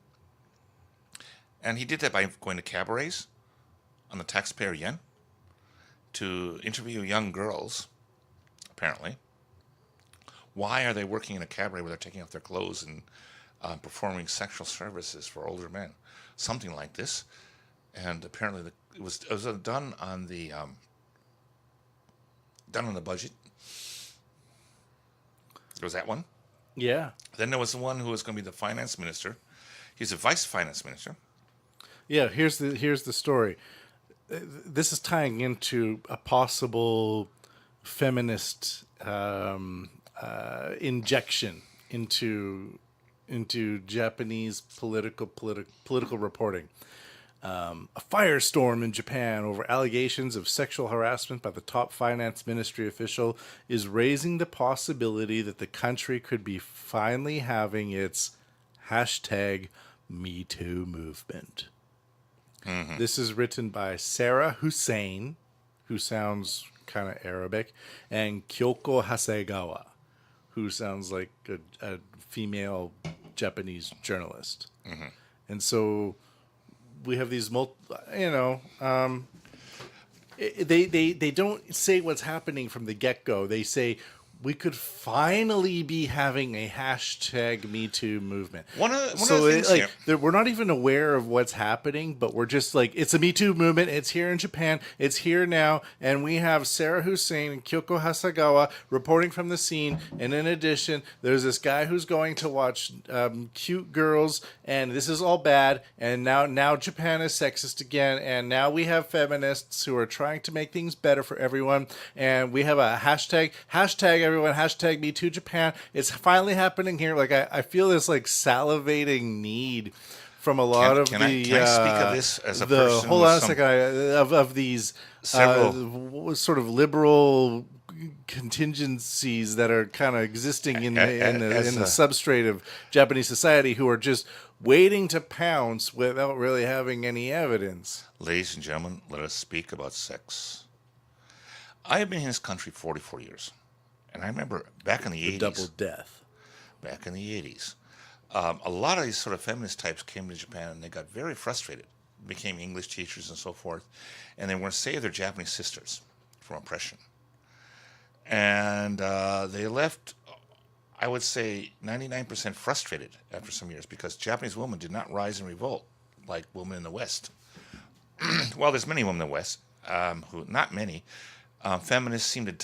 and he did that by going to cabarets on the taxpayer yen to interview young girls. Apparently, why are they working in a cabaret where they're taking off their clothes and performing sexual services for older men? Something like this. And apparently, it was done on the budget. There was that one. Yeah. Then there was the one who was going to be the finance minister. He's a vice finance minister. Yeah. Here's the story. This is tying into a possible feminist injection into Japanese political reporting. A firestorm in Japan over allegations of sexual harassment by the top finance ministry official is raising the possibility that the country could be finally having its #MeToo movement. Mm-hmm. This is written by Sarah Hussein, who sounds kind of Arabic, and Kyoko Hasegawa, who sounds like a female Japanese journalist. Mm-hmm. And so we have these they don't say what's happening from the get-go. They say we could finally be having a #MeToo movement. One of the things we're not even aware of what's happening, but we're just like, it's a Me Too movement. It's here in Japan. It's here now. And we have Sarah Hussein and Kyoko Hasegawa reporting from the scene. And in addition, there's this guy who's going to watch cute girls, and this is all bad. And now Japan is sexist again. And now we have feminists who are trying to make things better for everyone. And we have a hashtag everyone, #MeToo Japan. It's finally happening here. Like, I feel this like salivating need from a lot of can I speak of this as a person? Hold on a second. Of these sort of liberal contingencies that are kind of existing in the substrate of Japanese society, who are just waiting to pounce without really having any evidence. Ladies and gentlemen, let us speak about sex. I have been in this country 44 years. And I remember back in the 80s. Double death. Back in the 80s. A lot of these sort of feminist types came to Japan and they got very frustrated, became English teachers and so forth, and they want to save their Japanese sisters from oppression. And they left, I would say, 99% frustrated after some years because Japanese women did not rise in revolt like women in the West. Well, there's many women in the West, not many. Feminists seem to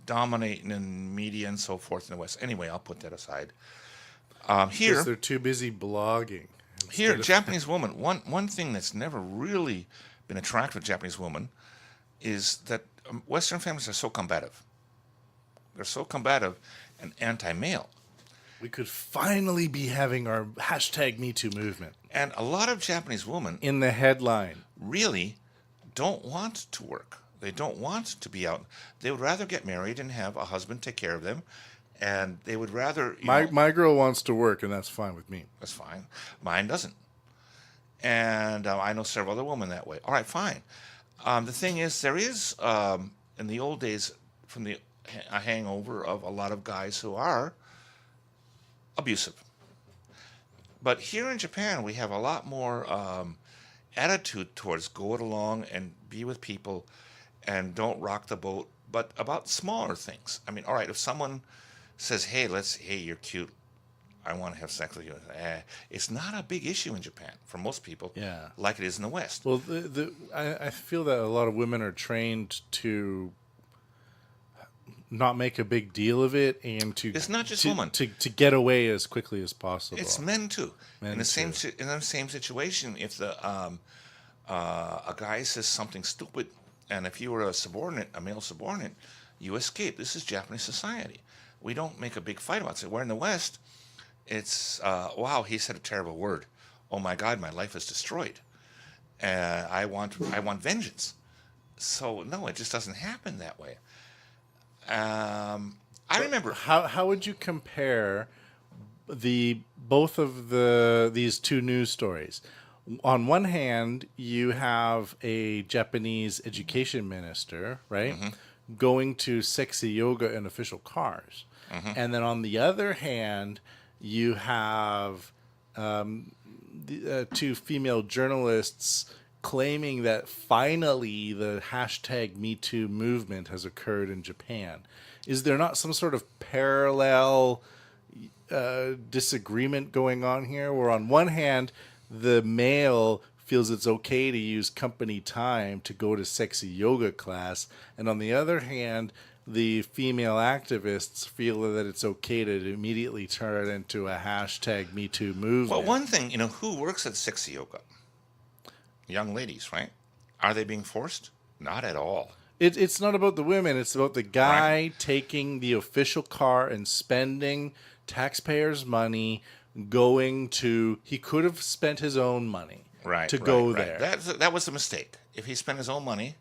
dominate in media and so forth in the West. Anyway, I'll put that aside. Here, because they're too busy blogging. Here, Japanese woman, one thing that's never really been attractive to Japanese women is that Western families are so combative. They're so combative and anti-male. We could finally be having our hashtag #MeToo movement. And a lot of Japanese women in the headline really don't want to work. They don't want to be out. They would rather get married and have a husband take care of them. And they would rather... My girl wants to work, and that's fine with me. That's fine. Mine doesn't. And I know several other women that way. All right, fine. The thing is, there is, in the old days, from a hangover of a lot of guys who are abusive. But here in Japan, we have a lot more attitude towards go it along and be with people and don't rock the boat, but about smaller things. I mean, all right, if someone says, hey, you're cute, I want to have sex with you. It's not a big issue in Japan for most people, like it is in the West. Well, I feel that a lot of women are trained to not make a big deal of it and to it's not just women to get away as quickly as possible. It's men too. In the same situation, if a guy says something stupid, and if you were a male subordinate, you escape. This is Japanese society. We don't make a big fight about it. Where in the West, it's, wow, he said a terrible word. Oh my God, my life is destroyed. I want vengeance. So no, it just doesn't happen that way. I remember. How would you compare both of these two news stories? On one hand, you have a Japanese education minister, right, going to sexy yoga in official cars. And then on the other hand, you have two female journalists claiming that finally the hashtag #MeToo movement has occurred in Japan. Is there not some sort of parallel disagreement going on here, where on one hand, the male feels it's okay to use company time to go to sexy yoga class, and on the other hand, the female activists feel that it's okay to immediately turn it into a hashtag #MeToo movement? Well, one thing, who works at sexy yoga? Young ladies, right? Are they being forced? Not at all. It's not about the women. It's about the guy taking the official car and spending taxpayers' money going to... He could have spent his own money to go there. That was a mistake. If he spent his own money,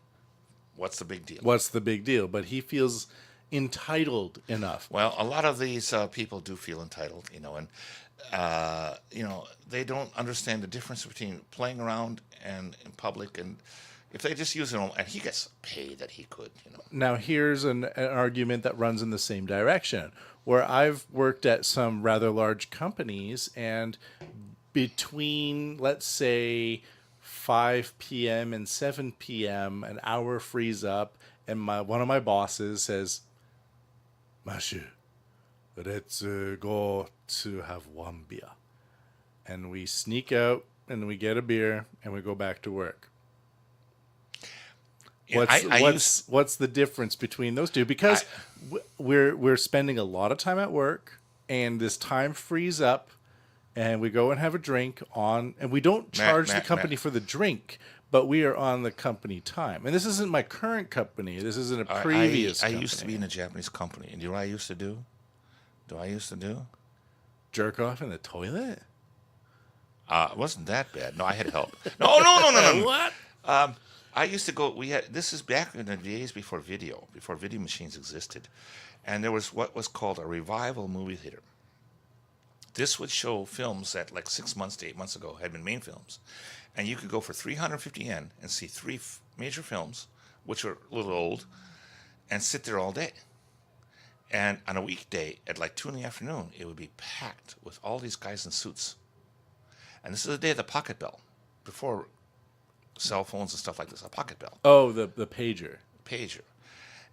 what's the big deal? What's the big deal? But he feels entitled enough. Well, a lot of these people do feel entitled, and they don't understand the difference between playing around and in public, and if they just use it, and he gets paid that he could, Now, here's an argument that runs in the same direction, where I've worked at some rather large companies, and between, let's say, 5 p.m. and 7 p.m., an hour frees up, and one of my bosses says, "Monsieur, let's go to have one beer." And we sneak out, and we get a beer, and we go back to work. What's the difference between those two? Because we're spending a lot of time at work, and this time frees up, and we go and have a drink and we don't charge the company for the drink, but we are on the company time. And this isn't my current company. This isn't a previous company. I used to be in a Japanese company, and you know what I used to do? Jerk off in the toilet? It wasn't that bad. No, I had help. No. What? I used to go. This is back in the days before video machines existed, and there was what was called a revival movie theater. This would show films that, like 6 months to 8 months ago, had been main films, and you could go for 350 yen and see three major films, which were a little old, and sit there all day. And on a weekday at like 2 in the afternoon, it would be packed with all these guys in suits. And this is the day of the pocket bell, before cell phones and stuff like this. A pocket bell, Oh, the pager. pager,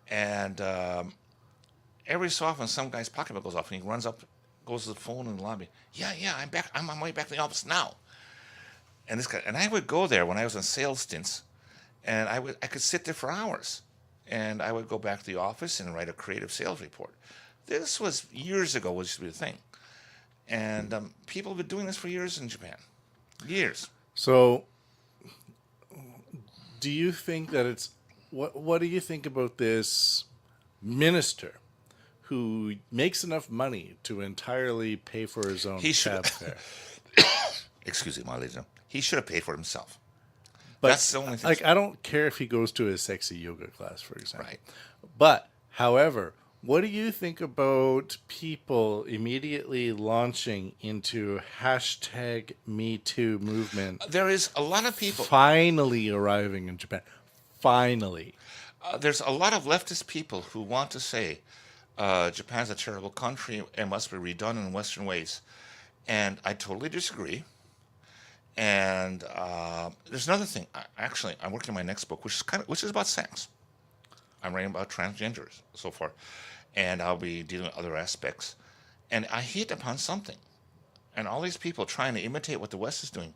and every so often some guy's pocket bell goes off, and he runs up, goes to the phone in the lobby. Yeah, I'm back. I'm on my way back to the office now. And this guy, and I would go there when I was on sales stints, and I could sit there for hours, and I would go back to the office and write a creative sales report. This was years ago, was used to be the thing, and people have been doing this for years in Japan, years. So, do you think that it's what do you think about this minister who makes enough money to entirely pay for his own He should- cab fare? Excuse me, my ladies and gentlemen. He should have paid for it himself. But That's the only thing. like, I don't care if he goes to a sexy yoga class, for example. Right. But, however, what do you think about people immediately launching into hashtag Me Too movement, There is a lot of people. finally arriving in Japan? Finally. There's a lot of leftist people who want to say Japan's a terrible country and must be redone in Western ways, and I totally disagree. And there's another thing. I'm working on my next book, which is about sex. I'm writing about transgenders so far, and I'll be dealing with other aspects. And I hit upon something, and all these people trying to imitate what the West is doing.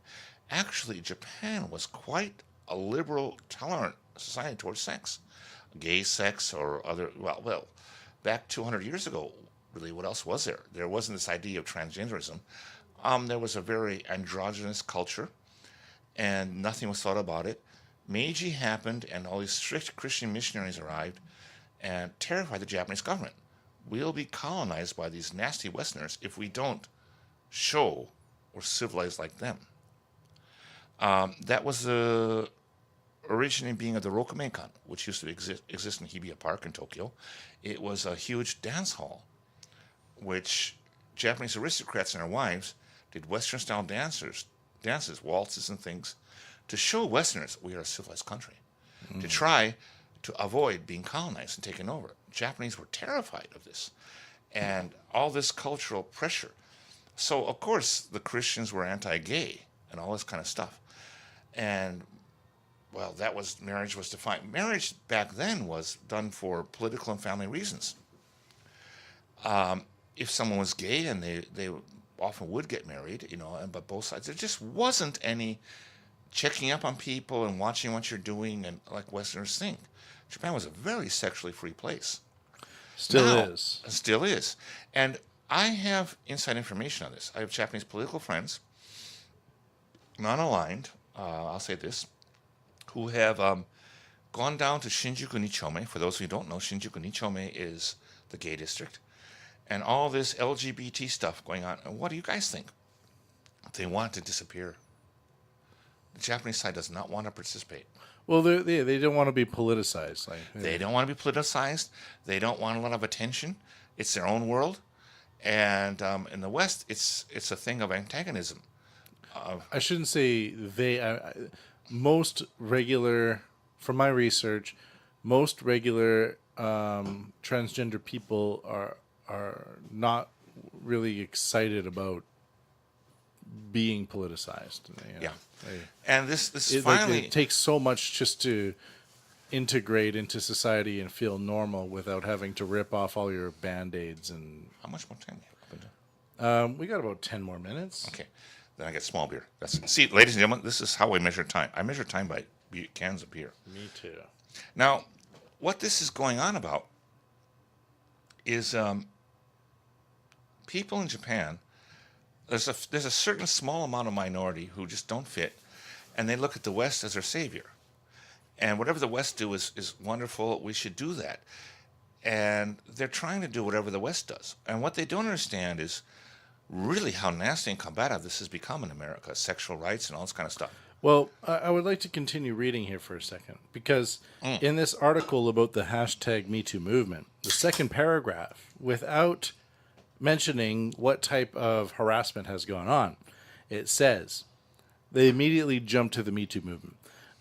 Actually, Japan was quite a liberal, tolerant society towards sex, gay sex or other. Well, back 200 years ago, really, what else was there? There wasn't this idea of transgenderism. There was a very androgynous culture, and nothing was thought about it. Meiji happened, and all these strict Christian missionaries arrived and terrified the Japanese government. We'll be colonized by these nasty Westerners if we don't show we're civilized like them. That was the originating being of the Rokumenkan, which used to exist in Hibiya Park in Tokyo. It was a huge dance hall, which Japanese aristocrats and their wives did Western-style dances, waltzes and things, to show Westerners we are a civilized country, to try to avoid being colonized and taken over. Japanese were terrified of this, and all this cultural pressure. So, of course, the Christians were anti-gay and all this kind of stuff. And, well, marriage was defined. Marriage back then was done for political and family reasons. If someone was gay, and they often would get married, but both sides, there just wasn't any checking up on people and watching what you're doing, and like Westerners think. Japan was a very sexually free place. Still is. And I have inside information on this. I have Japanese political friends, non-aligned, I'll say this, who have gone down to Shinjuku Nichome. For those who don't know, Shinjuku Nichome is the gay district. And all this LGBT stuff going on. And what do you guys think? They want to disappear. The Japanese side does not want to participate. Well, they don't want to be politicized. They don't want to be politicized. They don't want a lot of attention. It's their own world. And in the West, it's a thing of antagonism. I shouldn't say they. Most regular, from my research, most regular transgender people are not really excited about being politicized. Yeah. And this finally, it takes so much just to integrate into society and feel normal without having to rip off all your Band-Aids and. How much more time do we have? We got about 10 more minutes. Okay. Then I get small beer. See, ladies and gentlemen, this is how I measure time. I measure time by cans of beer. Me too. Now, what this is going on about is people in Japan. There's a certain small amount of minority who just don't fit, and they look at the West as their savior. And whatever the West do is wonderful. We should do that. And they're trying to do whatever the West does. And what they don't understand is really how nasty and combative this has become in America, sexual rights and all this kind of stuff. Well, I would like to continue reading here for a second, because in this article about the hashtag MeToo movement, the second paragraph, without mentioning what type of harassment has gone on, it says, they immediately jump to the MeToo movement.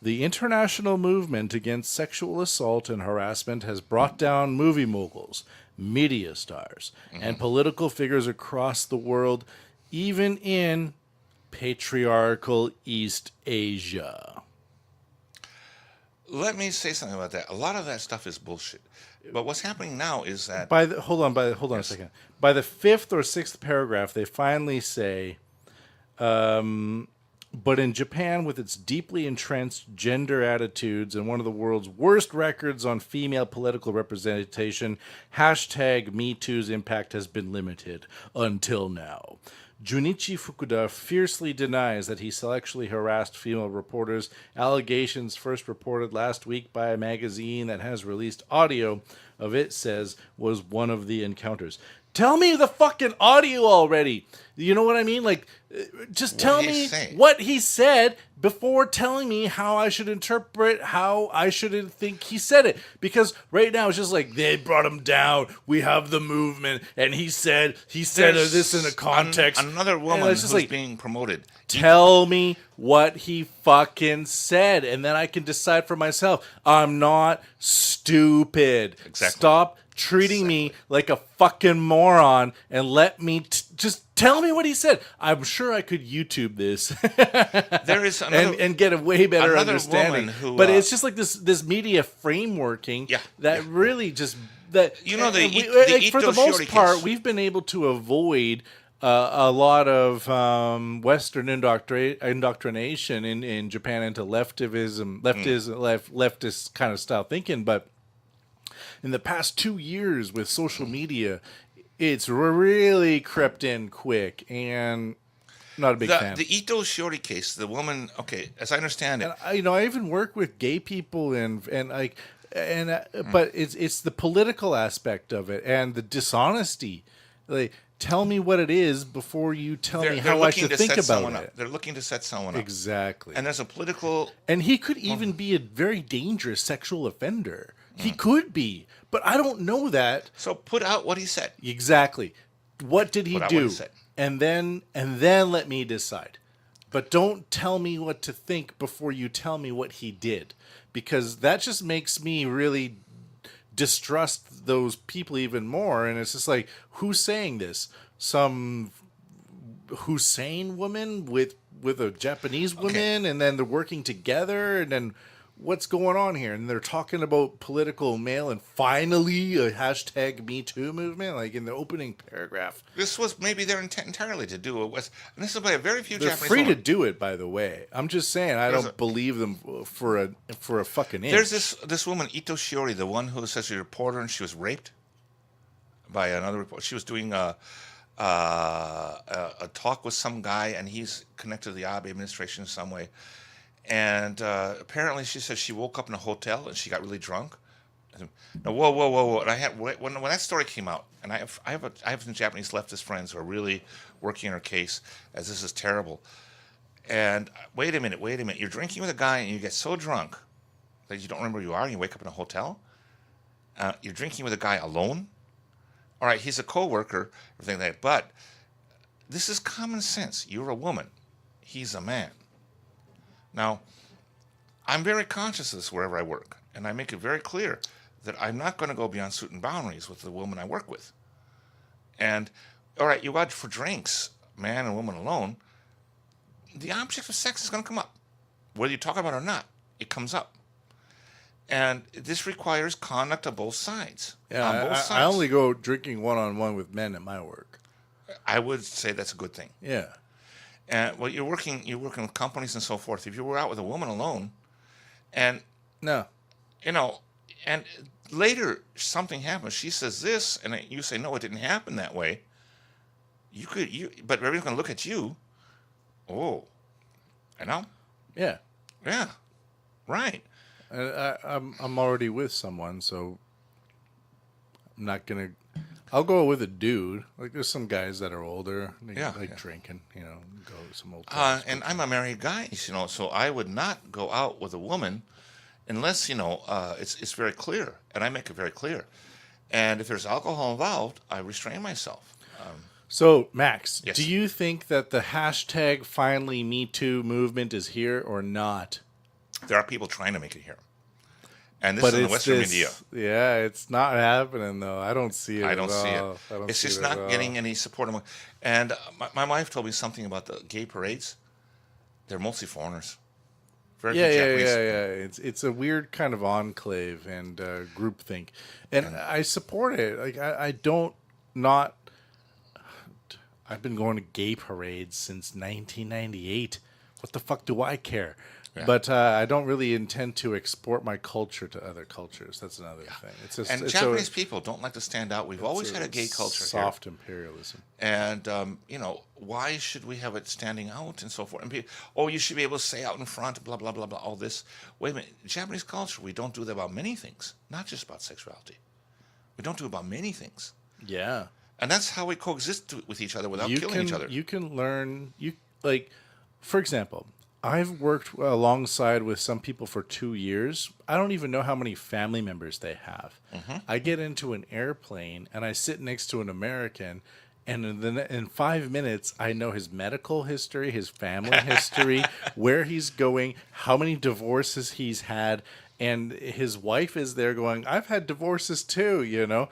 The international movement against sexual assault and harassment has brought down movie moguls, media stars, and political figures across the world, even in patriarchal East Asia. Let me say something about that. A lot of that stuff is bullshit. But what's happening now is that Hold on a second. By the fifth or sixth paragraph, they finally say, but in Japan, with its deeply entrenched gender attitudes and one of the world's worst records on female political representation, hashtag #MeToo's impact has been limited until now. Junichi Fukuda fiercely denies that he sexually harassed female reporters. Allegations first reported last week by a magazine that has released audio of it says was one of the encounters. Tell me the fucking audio already. You know what I mean? Like, just tell me what he said before telling me how I should interpret how I should think he said it. Because right now it's just like, they brought him down. We have the movement. And he said this in a context. Another woman who's like, being promoted. Tell me what he fucking said. And then I can decide for myself. I'm not stupid. Exactly. Stop treating me like a fucking moron and let me just tell me what he said. I'm sure I could YouTube this there is another, and get a way better understanding. Who, but it's just like this media frameworking that really just that you know for the most part we've been able to avoid a lot of Western indoctrination in Japan into leftist kind of style thinking, but in the past 2 years with social media, it's really crept in quick, and not a big fan. The Ito Shiori case, the woman, okay, as I understand it. And I even work with gay people but it's the political aspect of it and the dishonesty. Like, tell me what it is before you tell me how I should think about it. They're looking to set someone up. Exactly. And there's a political... And he could even be a very dangerous sexual offender. He could be, but I don't know that. So put out what he said. Exactly. What did he do? And then let me decide. But don't tell me what to think before you tell me what he did, because that just makes me really distrust those people even more. And it's just like, who's saying this? Some Hussein woman with a Japanese woman, and then they're working together, and then what's going on here? And they're talking about political mail, and finally a hashtag #MeToo movement, like in the opening paragraph. This was maybe their intent entirely to do it with, and this is by a very few They're Japanese free women. to do it, by the way. I'm just saying, I don't believe them for a fucking inch. There's this woman, Ito Shiori, the one who says she's a reporter and she was raped by another reporter. She was doing a talk with some guy, and he's connected to the Abe administration in some way. And apparently, she says she woke up in a hotel and she got really drunk. Now, whoa! And I had when that story came out, and I have some Japanese leftist friends who are really working on her case, as this is terrible. And wait a minute, you're drinking with a guy and you get so drunk that you don't remember who you are, and you wake up in a hotel. You're drinking with a guy alone. All right, he's a coworker, everything like that. But this is common sense. You're a woman. He's a man. Now, I'm very conscious of this wherever I work, and I make it very clear that I'm not going to go beyond certain boundaries with the woman I work with. And, all right, you go out for drinks, man and woman alone, the object of sex is going to come up. Whether you talk about it or not, it comes up. And this requires conduct of both sides. Yeah, on both sides. I only go drinking one-on-one with men at my work. I would say that's a good thing. Yeah. And well, you're working with companies and so forth. If you were out with a woman alone, and and later something happens, she says this, and you say no, it didn't happen that way. But everyone's going to look at you. Oh, yeah, right. I'm already with someone, so I'm not gonna. I'll go with a dude. Like, there's some guys that are older, drinking, go with some old guys. And I'm a married guy, so I would not go out with a woman unless, it's very clear, and I make it very clear. And if there's alcohol involved, I restrain myself. So, Max, yes. Do you think that the hashtag finally #MeToo movement is here or not? There are people trying to make it here. And this But is in it's Western this, India. yeah, it's not happening though. I don't see it I at don't see it. all. I don't It's see just it at not all. getting any support. And my wife told me something about the gay parades. They're mostly foreigners. Very Yeah, few yeah, Japanese. yeah, yeah. It's a weird kind of enclave and groupthink, and I support it. Like I don't not. I've been going to gay parades since 1998. What the fuck do I care? Yeah. But I don't really intend to export my culture to other cultures. That's another thing. It's just And it's Japanese people don't like to stand out. We've always had a gay culture here. soft imperialism. And, why should we have it standing out and so forth? And people, you should be able to say out in front, blah, blah, blah, blah, all this. Wait a minute. Japanese culture, we don't do that about many things, not just about sexuality. We don't do it about many things. Yeah. And that's how we coexist with each other without killing each other. You can learn. For example, I've worked alongside with some people for 2 years. I don't even know how many family members they have. Mm-hmm. I get into an airplane and I sit next to an American, and in 5 minutes, I know his medical history, his family history, where he's going, how many divorces he's had, and his wife is there going, "I've had divorces too," you know.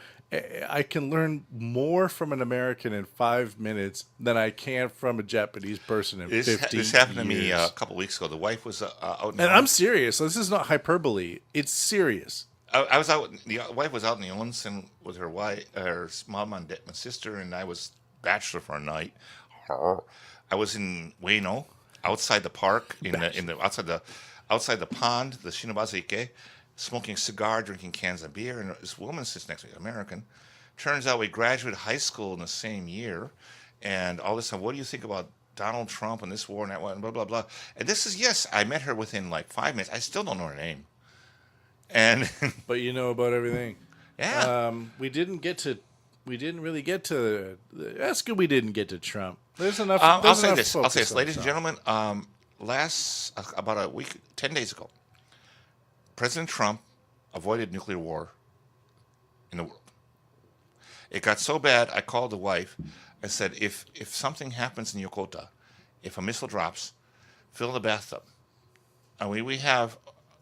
I can learn more from an American in 5 minutes than I can from a Japanese person in 50 This happened to me years. a couple of weeks ago. The wife was out in And I'm serious. This is not hyperbole. It's serious. I was out. The wife was out in the Onsen with her wife, her mom and my sister, and I was bachelor for a night. I was in Ueno, outside the park, outside the pond, the Shinobazuke, smoking a cigar, drinking cans of beer, and this woman sits next to me, American. Turns out we graduated high school in the same year, and all this time, what do you think about Donald Trump and this war and that one, blah blah blah. And this is I met her within like 5 minutes. I still don't know her name. And But you know about everything. yeah, We didn't really get to. That's good. We didn't get to Trump. There's enough. I'll there's say enough this. I'll say focus this, on ladies and Trump. gentlemen. About a week, 10 days ago, President Trump avoided nuclear war in the world. It got so bad, I called the wife and said, if something happens in Yokota, if a missile drops, fill the bathtub. And we have,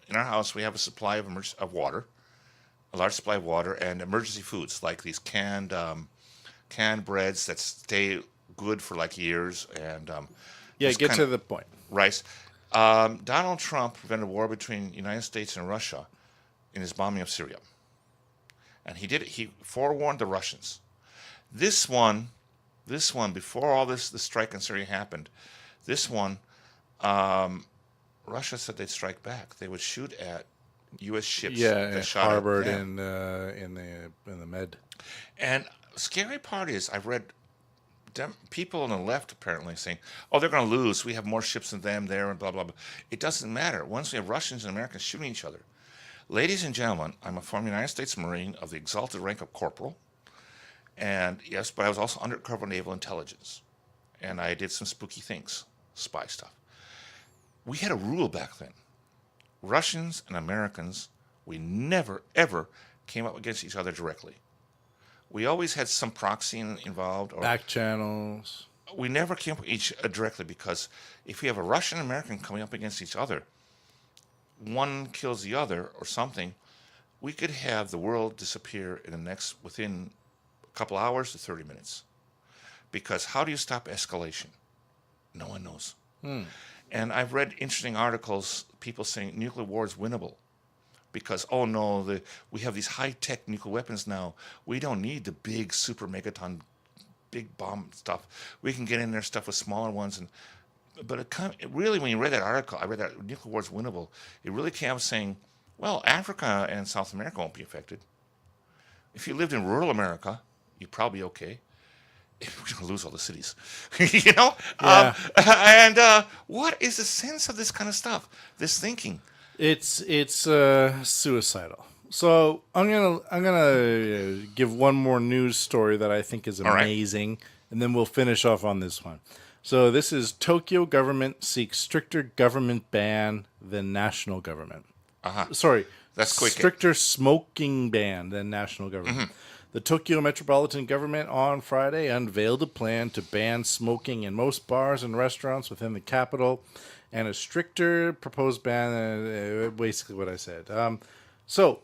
in our house, we have a supply of water, a large supply of water, and emergency foods, like these canned breads that stay good for like years, and Yeah, this get kind to of the point. rice. Donald Trump prevented a war between the United States and Russia in his bombing of Syria. And he did it. He forewarned the Russians. This one, before all the strike in Syria happened, this one, Russia said they'd strike back. They would shoot at U.S. ships that shot harbored at them. in the Med. And scary part is, I've read people on the left apparently saying, "Oh, they're going to lose. We have more ships than them there," and blah blah blah. It doesn't matter. Once we have Russians and Americans shooting each other. Ladies and gentlemen, I'm a former United States Marine of the exalted rank of corporal, and yes, but I was also undercover naval intelligence, and I did some spooky things, spy stuff. We had a rule back then: Russians and Americans, we never ever came up against each other directly. We always had some proxy involved, or Back channels. we never came up each directly, because if we have a Russian and American coming up against each other, one kills the other or something, we could have the world disappear within a couple hours to 30 minutes. Because how do you stop escalation? No one knows. And I've read interesting articles, people saying nuclear war is winnable. Because, oh no, we have these high-tech nuclear weapons now. We don't need the big super megaton, big bomb stuff. We can get in there stuff with smaller ones. But really, when you read that article, I read that nuclear war is winnable. It really came out saying, well, Africa and South America won't be affected. If you lived in rural America, you'd probably be okay. We're going to lose all the cities, you know. Yeah. And what is the sense of this kind of stuff? This thinking. It's suicidal. So I'm gonna give one more news story that I think is All right. amazing, and then we'll finish off on this one. So this is Tokyo government seeks stricter government ban than national government. Uh-huh. Sorry, That's quick. stricter smoking ban than national government. The Tokyo Metropolitan Government on Friday unveiled a plan to ban smoking in most bars and restaurants within the capital, and a stricter proposed ban. Basically, what I said. So,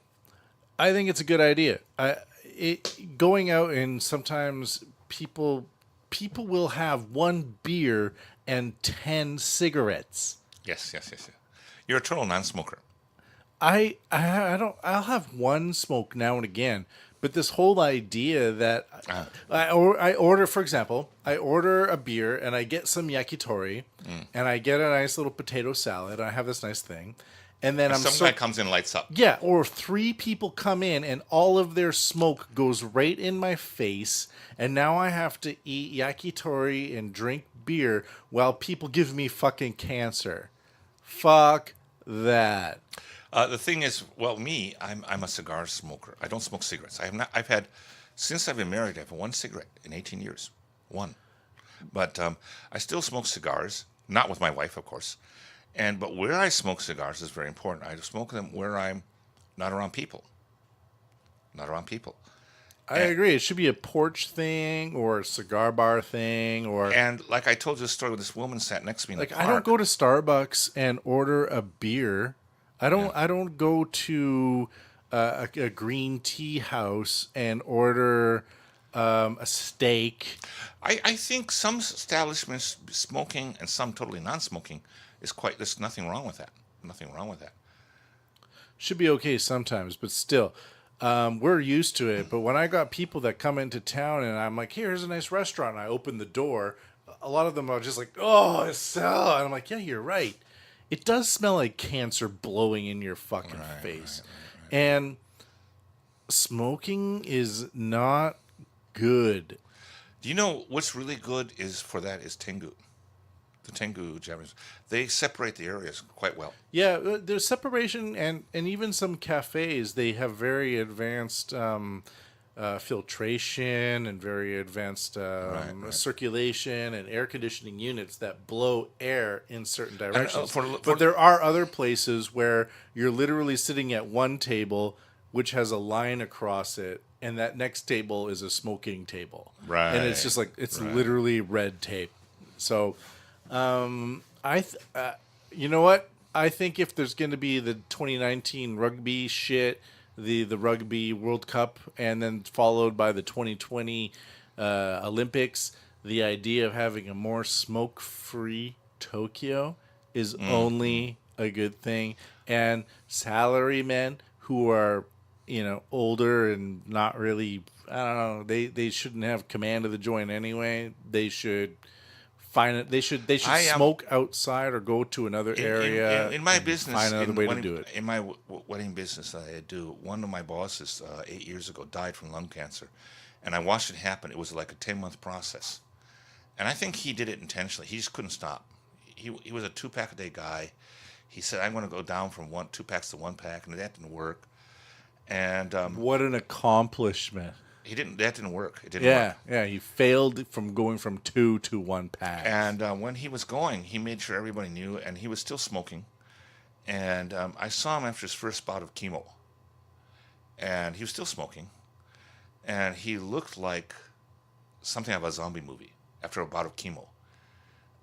I think it's a good idea. Going out and sometimes people will have one beer and 10 cigarettes. Yes, yes, yes, yes. You're a total non-smoker. I don't. I'll have one smoke now and again, but this whole idea that I order, for example, I order a beer and I get some yakitori, and I get a nice little potato salad. I have this nice thing, and then And some guy comes in and lights up. yeah, or three people come in and all of their smoke goes right in my face, and now I have to eat yakitori and drink beer while people give me fucking cancer. Fuck that. The thing is, well, me, I'm a cigar smoker. I don't smoke cigarettes. I have not. I've had since I've been married. I've had one cigarette in 18 years, one. But I still smoke cigars, not with my wife, of course. But where I smoke cigars is very important. I smoke them where I'm not around people. Not around people. I agree. It should be a porch thing or a cigar bar thing or And like I told you this story, when this woman sat next to me in like the I don't park. go to Starbucks and order a beer. I don't go to a green tea house and order a steak. I think some establishments smoking and some totally non-smoking is quite. There's nothing wrong with that. Nothing wrong with that. Should be okay sometimes, but still, we're used to it. But when I got people that come into town and I'm like, here's a nice restaurant, and I open the door, a lot of them are just like, oh, it's so. And I'm like, yeah, you're right. It does smell like cancer blowing in your fucking face. And smoking is not good. Do you know what's really good is for that is Tengu. The Tengu Japanese. They separate the areas quite well. Yeah, there's separation, and even some cafes, they have very advanced filtration and very advanced circulation and air conditioning units that blow air in certain directions. But there are other places where you're literally sitting at one table, which has a line across it, and that next table is a smoking table. Right. And it's just like, it's literally red tape. So, you know what? I think if there's going to be the 2019 rugby shit, the Rugby World Cup, and then followed by the 2020 Olympics, the idea of having a more smoke-free Tokyo is only a good thing. And salarymen who are, older and not really, I don't know, they shouldn't have command of the joint anyway. They should find it. They should smoke outside or go to another area. In my business, find another way to do it. In my wedding business that I do, one of my bosses 8 years ago died from lung cancer, and I watched it happen. It was like a 10-month process, and I think he did it intentionally. He just couldn't stop. He was a 2-pack a day guy. He said, "I'm going to go down from 2 packs to 1 pack," and that didn't work. And what an accomplishment! That didn't work. It didn't work. Yeah. He failed from going from 2 to 1 pack. And when he was going, he made sure everybody knew, and he was still smoking. And I saw him after his first bout of chemo, and he was still smoking, and he looked like something out of a zombie movie after a bout of chemo.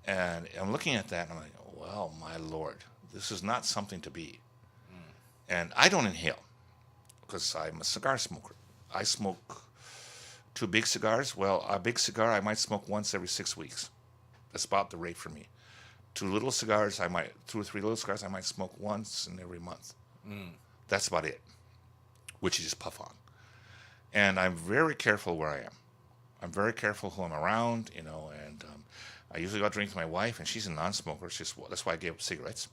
And I'm looking at that, and I'm like, well, my Lord, this is not something to be. And I don't inhale because I'm a cigar smoker. I smoke 2 big cigars. Well, a big cigar I might smoke once every 6 weeks. That's about the rate for me. 2 or 3 little cigars I might smoke once in every month. That's about it, which you just puff on. And I'm very careful where I am. I'm very careful who I'm around, and I usually go out drinking with my wife, and she's a non-smoker. That's why I gave up cigarettes.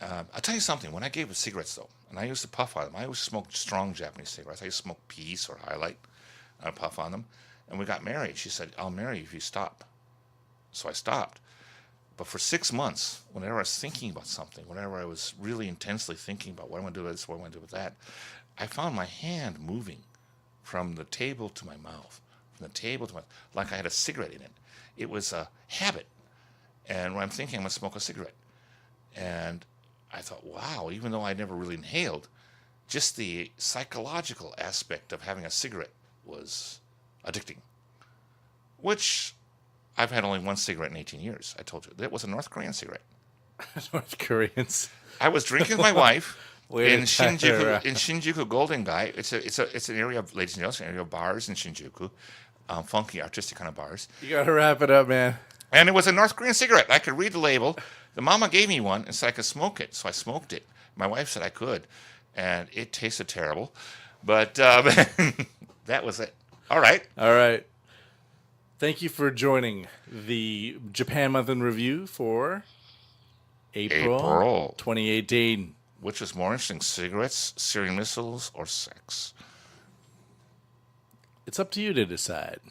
I'll tell you something. When I gave up cigarettes, though, and I used to puff on them, I always smoked strong Japanese cigarettes. I used to smoke Peace or Highlight. I'd puff on them. And we got married. She said, "I'll marry you if you stop." So I stopped. But for 6 months, whenever I was thinking about something, whenever I was really intensely thinking about what I'm going to do with this, what I'm going to do with that, I found my hand moving from the table to my mouth, like I had a cigarette in it. It was a habit. And when I'm thinking, I'm going to smoke a cigarette. And I thought, wow, even though I never really inhaled, just the psychological aspect of having a cigarette was addicting. Which I've had only one cigarette in 18 years. I told you that was a North Korean cigarette. North Koreans. I was drinking with my wife Way in to tie it around. Shinjuku Golden Gai. It's an area of, ladies and gentlemen, an area of bars in Shinjuku, funky artistic kind of bars. You gotta wrap it up, man. And it was a North Korean cigarette. I could read the label. The mama gave me one and said I could smoke it, so I smoked it. My wife said I could, and it tasted terrible, but that was it. All right. All right. Thank you for joining the Japan Month in Review for April 2018. Which is more interesting, cigarettes, Syrian missiles, or sex? It's up to you to decide.